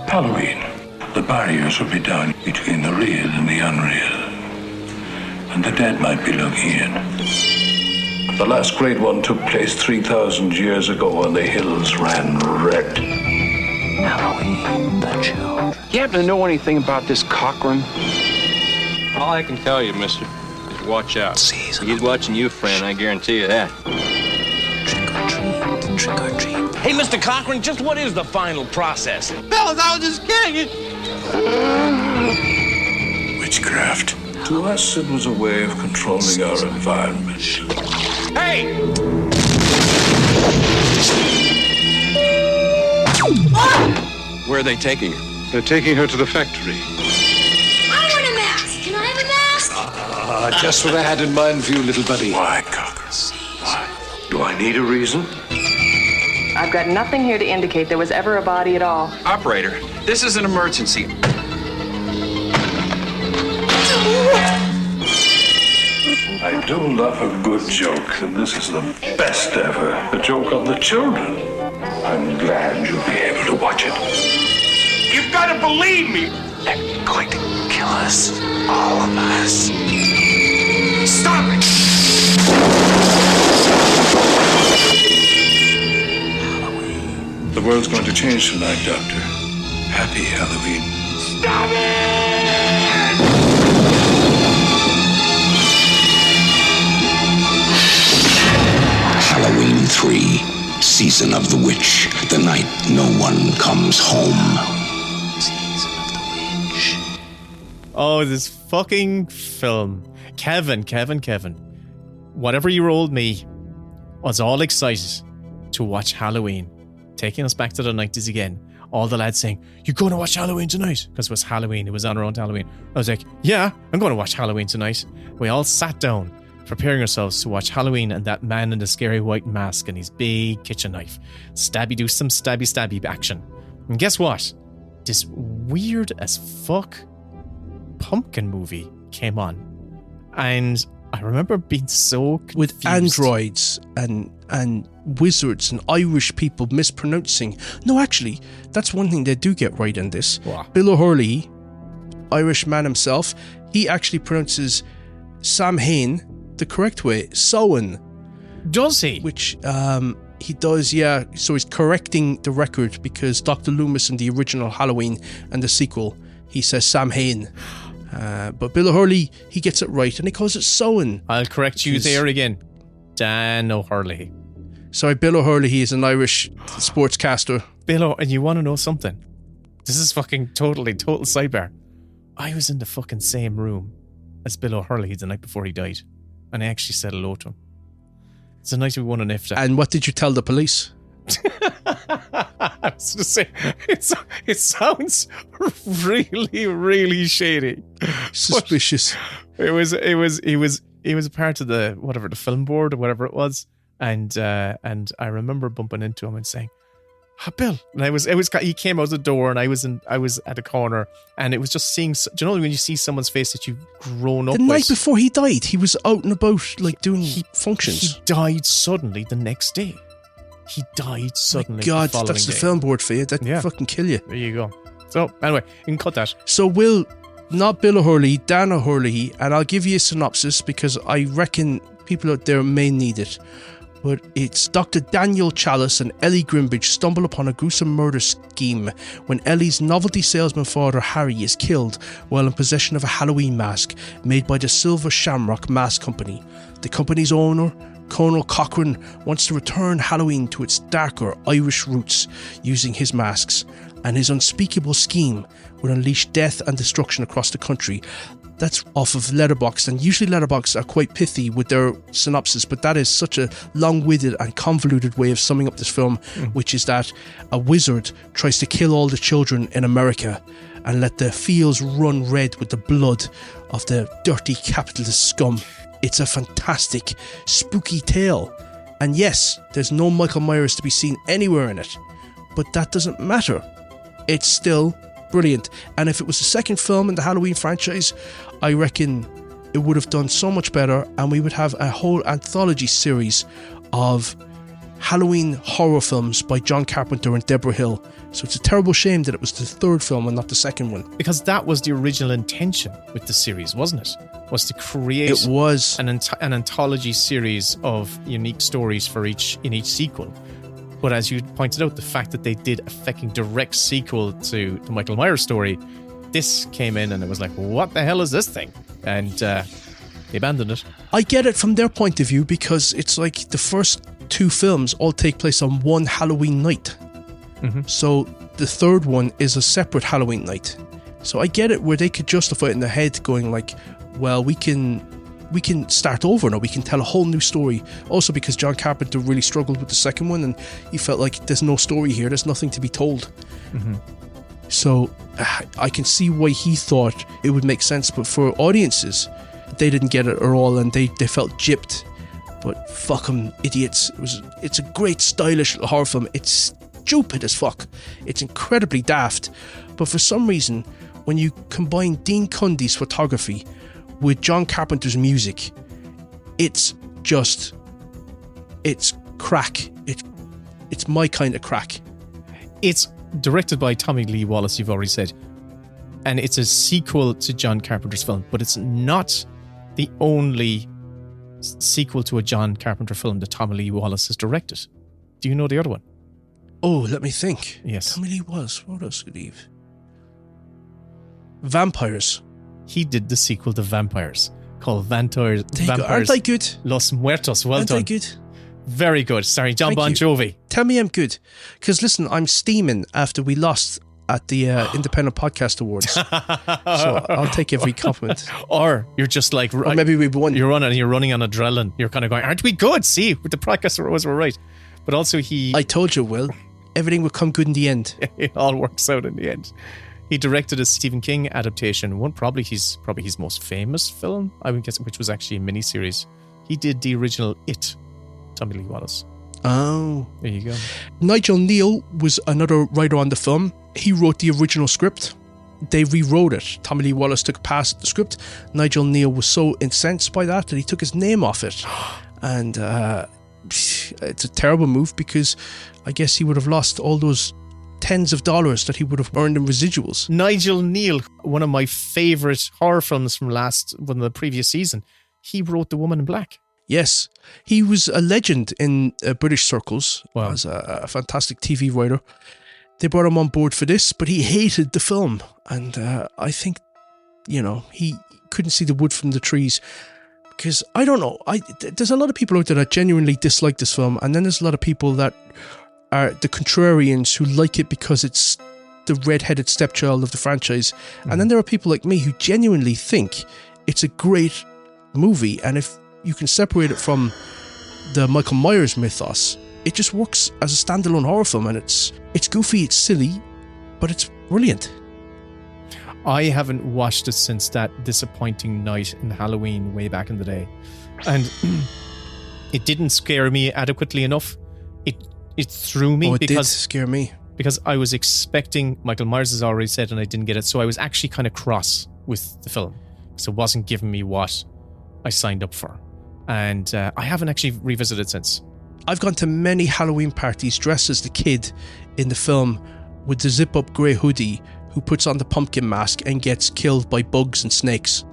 Halloween, the barriers will be down between the real and the unreal, and the dead might be looking in. The last great one took place 3,000 years ago when the hills ran red. Halloween, the children. You happen to know anything about this Cochran? All I can tell you, mister, is watch out. He's watching you, friend, I guarantee you that. Trick or treat, trick or treat. Hey, Mr. Cochran, just what is the final process? Fellas, I was just kidding. Witchcraft. To us, it was a way of controlling our environment. Hey! Where are they taking her? They're taking her to the factory. I want a mask. Can I have a mask? Just what I had in mind for you, little buddy. Why, Cochran? Why? Do I need a reason? I've got nothing here to indicate there was ever a body at all. Operator, this is an emergency. I do love a good joke, and this is the best ever. A joke on the children. I'm glad you'll be able to watch it. You've got to believe me. They're going to kill us. All of us. Stop it! The world's going to change tonight, Doctor. Happy Halloween. Stop it! Halloween 3, Season of the Witch, the night no one comes home. Oh, this fucking film. Kevin. Whatever-year-old me was all excited to watch Halloween. Taking us back to the 90s again. All the lads saying, "You're going to watch Halloween tonight?" Because it was Halloween. It was on around Halloween. I was like, yeah, I'm going to watch Halloween tonight. We all sat down, preparing ourselves to watch Halloween and that man in the scary white mask and his big kitchen knife. Do some stabby action. And guess what? This weird as fuck pumpkin movie came on. And I remember being so confused. With androids and wizards and Irish people mispronouncing. No, actually, that's one thing they do get right in this. What? Bill O'Hurley, Irish man himself, he actually pronounces Samhain the correct way, Samhain. Does he? Which he does, yeah. So he's correcting the record because Dr. Loomis in the original Halloween and the sequel, he says Samhain. But Bill O'Hurley, he gets it right and he calls it Samhain. I'll correct you there again. Dan O'Hurley. Sorry, Bill O'Hurley, he is an Irish sportscaster. Bill, and you want to know something? This is fucking total sidebar. I was in the fucking same room as Bill O'Hurley the night before he died. And I actually said hello to him. It's a night we won an IFTA. And what did you tell the police? I was just saying, it sounds really, really shady. Suspicious. He was a part of the film board or whatever it was, and I remember bumping into him and saying, "Ah, Bill," and he came out the door and I was at a corner and it was just seeing. Do you know when you see someone's face that you've grown up with? The night before he died, he was out and about doing functions. He died suddenly the next day. He died suddenly. My God, the following that's the day. film board for you. That'd fucking kill you. There you go. So anyway, you can cut that. So not Bill O'Hurley, Dan O'Hurley, and I'll give you a synopsis because I reckon people out there may need it. But it's Dr. Daniel Chalice and Ellie Grimbridge stumble upon a gruesome murder scheme when Ellie's novelty salesman father Harry is killed while in possession of a Halloween mask made by the Silver Shamrock Mask Company. The company's owner, Colonel Cochrane, wants to return Halloween to its darker Irish roots using his masks, and his unspeakable scheme would unleash death and destruction across the country. That's off of Letterboxd, and usually Letterboxd are quite pithy with their synopsis, but that is such a long-winded and convoluted way of summing up this film, which is that a wizard tries to kill all the children in America and let the fields run red with the blood of the dirty capitalist scum. It's a fantastic, spooky tale. And yes, there's no Michael Myers to be seen anywhere in it, but that doesn't matter. It's still brilliant. And if it was the second film in the Halloween franchise, I reckon it would have done so much better, and we would have a whole anthology series of Halloween horror films by John Carpenter and Deborah Hill. So it's a terrible shame that it was the third film and not the second one. Because that was the original intention with the series, wasn't it? Was to create it was an anthology series of unique stories in each sequel. But as you pointed out, the fact that they did a fucking direct sequel to the Michael Myers story, this came in and it was like, what the hell is this thing? And they abandoned it. I get it from their point of view because it's like the first two films all take place on one Halloween night. Mm-hmm. So the third one is a separate Halloween night. So I get it where they could justify it in their head going like, well, we can start over now. We can tell a whole new story. Also because John Carpenter really struggled with the second one and he felt like there's no story here. There's nothing to be told. Mm-hmm. So I can see why he thought it would make sense. But for audiences, they didn't get it at all and they felt gypped. But fuck them, idiots. It's a great stylish horror film. It's stupid as fuck. It's incredibly daft. But for some reason, when you combine Dean Cundy's photography with John Carpenter's music, it's crack. It's my kind of crack. It's directed by Tommy Lee Wallace, you've already said. And it's a sequel to John Carpenter's film, but it's not the only sequel to a John Carpenter film that Tommy Lee Wallace has directed. Do you know the other one? Oh, let me think. Yes. Tommy Lee Wallace. What else did he have? Vampires. He did the sequel to Vampires called Vampires. Aren't they good? Los Muertos. Well Aren't done. they good? Very good. Sorry, John Bon Jovi. Tell me I'm good. Because listen, I'm steaming after we lost at the Independent Podcast Awards. So I'll take every compliment. Or you're just like... Or maybe we won. You're running on adrenaline. You're kind of going, aren't we good? See, with the podcast awards, we're right. But also I told you, Will. Everything will come good in the end. It all works out in the end. He directed a Stephen King adaptation, probably his most famous film, I would guess, which was actually a miniseries. He did the original It, Tommy Lee Wallace. Oh. There you go. Nigel Neal was another writer on the film. He wrote the original script. They rewrote it. Tommy Lee Wallace took a pass at the script. Nigel Neal was so incensed by that he took his name off it. And it's a terrible move because I guess he would have lost all those tens of dollars that he would have earned in residuals. Nigel Neal, one of my favourite horror films from the previous season, he wrote The Woman in Black. Yes, he was a legend in British circles. Wow. As a fantastic TV writer. They brought him on board for this, but he hated the film. And I think, he couldn't see the wood from the trees. Because, I don't know, there's a lot of people out there that genuinely dislike this film, and then there's a lot of people that are the contrarians who like it because it's the red-headed stepchild of the franchise. And then there are people like me who genuinely think it's a great movie, and if you can separate it from the Michael Myers mythos, it just works as a standalone horror film, and it's goofy, it's silly, but it's brilliant. I haven't watched it since that disappointing night in Halloween way back in the day, and it didn't scare me adequately enough. It threw me. It did scare me. Because I was expecting, Michael Myers has already said, and I didn't get it, so I was actually kind of cross with the film. So it wasn't giving me what I signed up for. And I haven't actually revisited it since. I've gone to many Halloween parties dressed as the kid in the film with the zip-up grey hoodie who puts on the pumpkin mask and gets killed by bugs and snakes.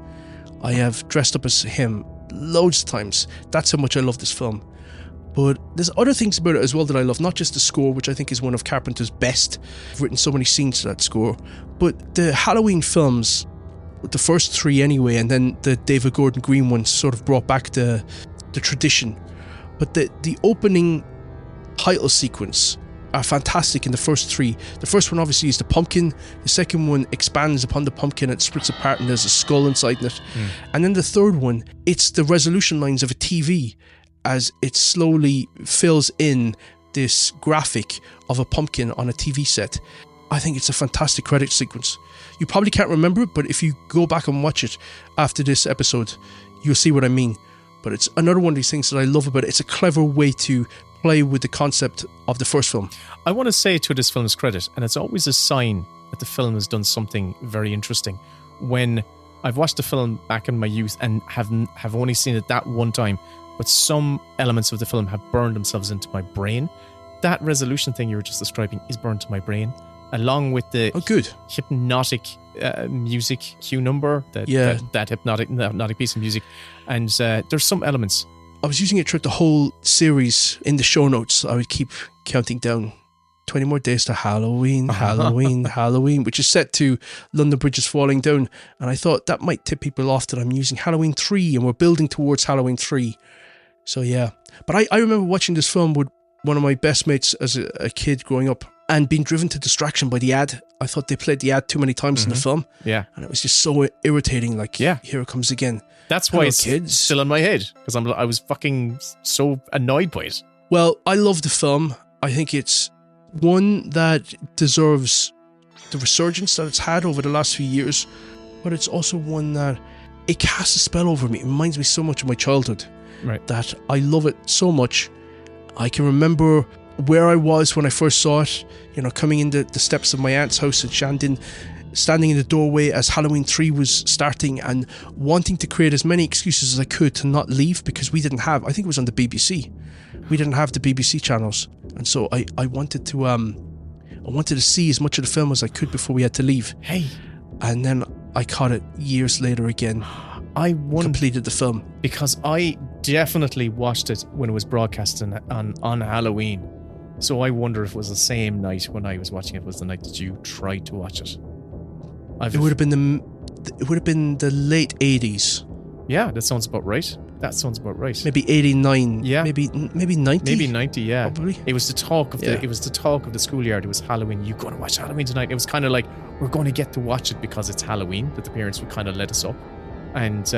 I have dressed up as him loads of times. That's how much I love this film. But there's other things about it as well that I love, not just the score, which I think is one of Carpenter's best. I've written so many scenes to that score. But the Halloween films, the first three anyway, and then the David Gordon Green ones sort of brought back the tradition. But the opening title sequence are fantastic in the first three. The first one obviously is the pumpkin. The second one expands upon the pumpkin, it splits apart and there's a skull inside it. And then the third one, it's the resolution lines of a TV as it slowly fills in this graphic of a pumpkin on a TV set. I think it's a fantastic credit sequence. You probably can't remember it, but if you go back and watch it after this episode, you'll see what I mean. But it's another one of these things that I love about it. It's a clever way to play with the concept of the first film. I want to say to this film's credit, and it's always a sign that the film has done something very interesting, when I've watched the film back in my youth and have only seen it that one time, but some elements of the film have burned themselves into my brain. That resolution thing you were just describing is burned to my brain, along with the hypnotic music cue number, that hypnotic piece of music. And there's some elements. I was using it throughout the whole series. In the show notes, I would keep counting down 20 more days to Halloween, Halloween, Halloween, which is set to London Bridge is Falling Down. And I thought that might tip people off that I'm using Halloween 3 and we're building towards Halloween 3. So yeah. But I remember watching this film with one of my best mates as a kid growing up and being driven to distraction by the ad. I thought they played the ad too many times in the film. Yeah. And it was just so irritating. Like, here it comes again. That's why it's still in my head, because I was fucking so annoyed by it. Well, I love the film. I think it's one that deserves the resurgence that it's had over the last few years, but it's also one that it casts a spell over me. It reminds me so much of my childhood. Right. That I love it so much. I can remember where I was when I first saw it, coming into the steps of my aunt's house in Shandon, standing in the doorway as Halloween 3 was starting and wanting to create as many excuses as I could to not leave because we didn't have, I think it was on the BBC, we didn't have the BBC channels, and so I wanted to see as much of the film as I could before we had to leave. Hey. And then I caught it years later again. I completed the film. Because I definitely watched it when it was broadcasting on Halloween. So I wonder if it was the same night when I was watching it was the night that you tried to watch it. It would have been the late 80s. Yeah, that sounds about right. Maybe 89. Yeah. Maybe 90. Maybe 90, yeah. Probably. It was the talk of the schoolyard. It was Halloween. You're going to watch Halloween tonight. It was kind of like, we're going to get to watch it because it's Halloween, that the parents would kind of let us up. And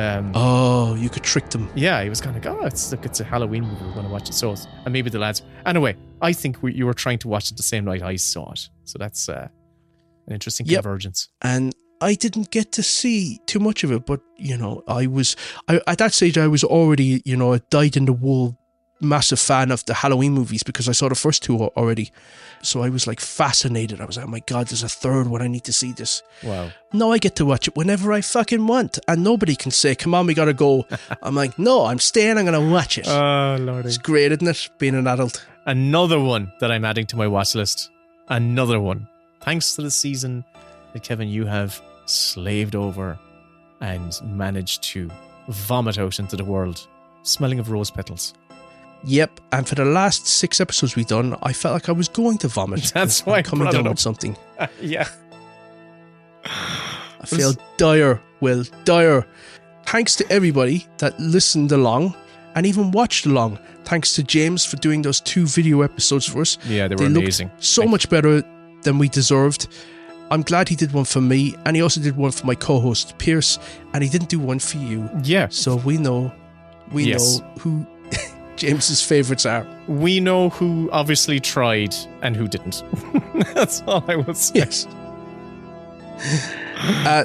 you could trick them. Yeah, it was kind of like, it's a Halloween movie, we're going to watch it. So, and maybe the lads. Anyway, I think you were trying to watch it the same night I saw it. So that's an interesting convergence. And I didn't get to see too much of it, but I at that stage I was already a dyed-in-the-wool massive fan of the Halloween movies because I saw the first two already. So I was like fascinated. I was like, oh my God, there's a third one. I need to see this. Wow. Now I get to watch it whenever I fucking want, and nobody can say, come on, we gotta go. I'm like, no, I'm staying, I'm gonna watch it. Oh, Lordy. It's great, isn't it? Being an adult. Another one that I'm adding to my watch list. Another one. Thanks to the season that, Kevin, you have slaved over and managed to vomit out into the world, smelling of rose petals. Yep, and for the last 6 episodes we've done, I felt like I was going to vomit. That's why I'm coming down with something. Yeah. I feel dire, Will, dire. Thanks to everybody that listened along and even watched along. Thanks to James for doing those 2 video episodes for us. Yeah, they were amazing. So much better than we deserved. I'm glad he did one for me, and he also did one for my co-host Pierce, and he didn't do one for you. Yeah. So we know who James's favourites are. We know who obviously tried and who didn't. That's all I will say. Yes.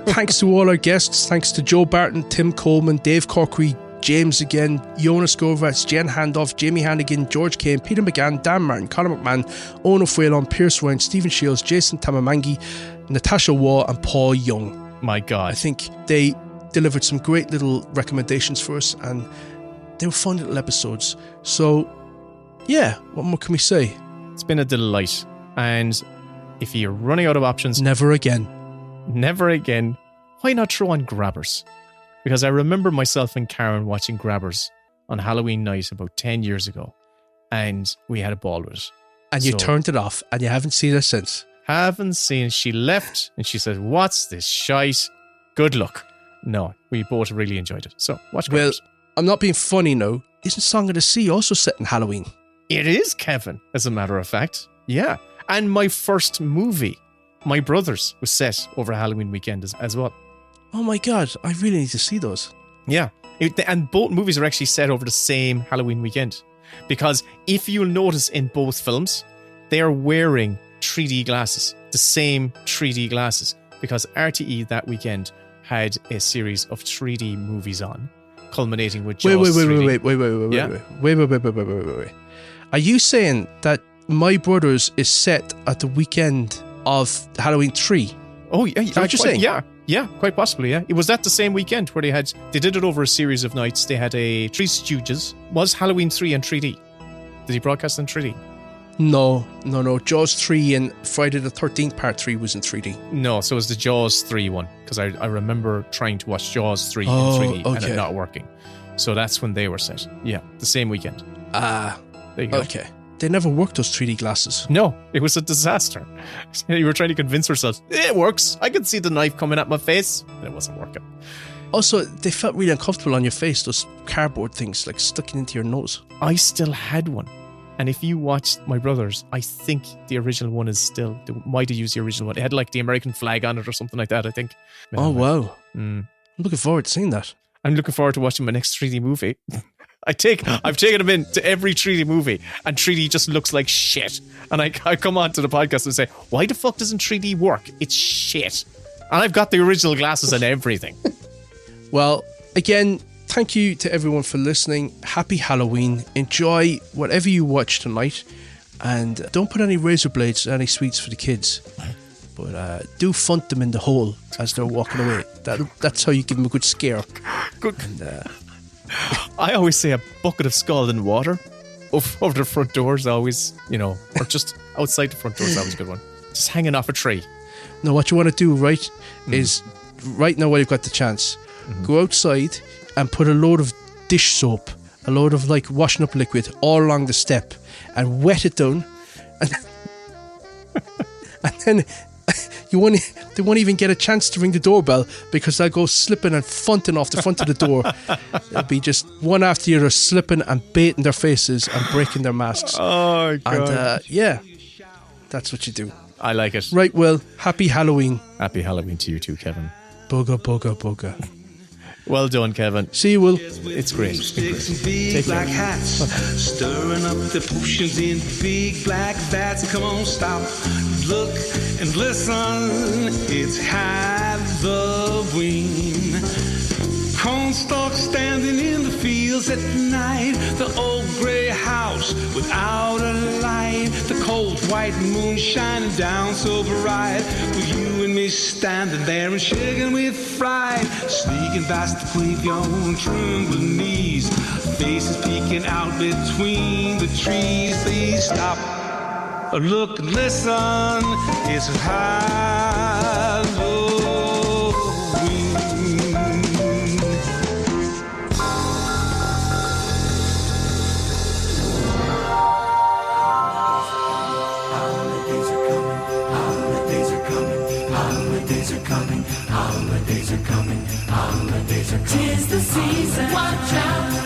Thanks to all our guests. Thanks to Joe Barton, Tim Coleman, Dave Corkery, James again, Jonas Gorvats, Jen Handoff, Jamie Hannigan, George Kane, Peter McGann, Dan Martin, Conor McMahon, Owen O'Frailon, Pierce Ryan, Stephen Shields, Jason Tamamangi, Natasha Waugh, and Paul Young. My God. I think they delivered some great little recommendations for us, and they were fun little episodes. So, yeah, what more can we say? It's been a delight. And if you're running out of options... Never again. Why not throw on Grabbers? Because I remember myself and Karen watching Grabbers on Halloween night about 10 years ago. And we had a ball with it. And you turned it off, and you haven't seen it since. Haven't seen it. She left, and she said, what's this shite? Good luck. No, we both really enjoyed it. So, watch Grabbers. Well, I'm not being funny now. Isn't Song of the Sea also set in Halloween? It is, Kevin, as a matter of fact. Yeah. And my first movie, My Brothers, was set over Halloween weekend as well. Oh my God, I really need to see those. Yeah. And both movies are actually set over the same Halloween weekend. Because if you'll notice in both films, they are wearing 3D glasses. The same 3D glasses. Because RTE that weekend had a series of 3D movies on, culminating with Jaws 3D. Wait. Are you saying that My Brothers is set at the weekend of Halloween 3? Oh, yeah. Is that what you're saying? Yeah, quite possibly, yeah. It was that the same weekend where they did it over a series of nights. They had a Three Stooges. Was Halloween 3 in 3D? Did he broadcast in 3D? No. Jaws 3 and Friday the 13th Part 3 was in 3D. No, so it was the Jaws 3 one. Because I remember trying to watch Jaws 3 in 3D and it not working. So that's when they were set. Yeah, the same weekend. There you go. Okay. They never worked those 3D glasses. No, it was a disaster. You were trying to convince yourself, it works. I can see the knife coming at my face. And it wasn't working. Also, they felt really uncomfortable on your face, those cardboard things, like sticking into your nose. I still had one. And if you watched My Brothers, I think the original one is still, they might have used the original one. It had like the American flag on it or something like that, I think. Oh, wow. I'm looking forward to seeing that. I'm looking forward to watching my next 3D movie. I've taken him in to every 3D movie, and 3D just looks like shit. And I come on to the podcast and say, why the fuck doesn't 3D work? It's shit. And I've got the original glasses and everything. Well, again, thank you to everyone for listening. Happy Halloween. Enjoy whatever you watch tonight. And don't put any razor blades or any sweets for the kids. But do funt them in the hole as they're walking away. That's how you give them a good scare. Good. And, I always say a bucket of scalding water over the front door is always, or just outside the front door is always a good one. Just hanging off a tree. Now, what you want to do, right, is right now while you've got the chance, go outside and put a load of dish soap, a load of like washing up liquid all along the step and wet it down. And then they won't even get a chance to ring the doorbell because they'll go slipping and funting off the front of the door. It'll be just one after the other slipping and baiting their faces and breaking their masks. Oh, God. And that's what you do. I like it. Right, well, happy Halloween. Happy Halloween to you too, Kevin. Bugger, bugger, bugger. Well done, Kevin. See you, Will. It's great. Big black hats, stirring up the potions in big black vats. Come on, stop, look, and listen. It's Halloween. Cornstalk standing in the fields at night. The old gray house without a light. The cold white moon shining down so bright. With you and me standing there and shaking with fright. Sneaking past the graveyard on trembling knees. Faces peeking out between the trees. Please stop, look and listen. It's Halloween. Holidays are coming, holidays are coming. 'Tis the season, watch out.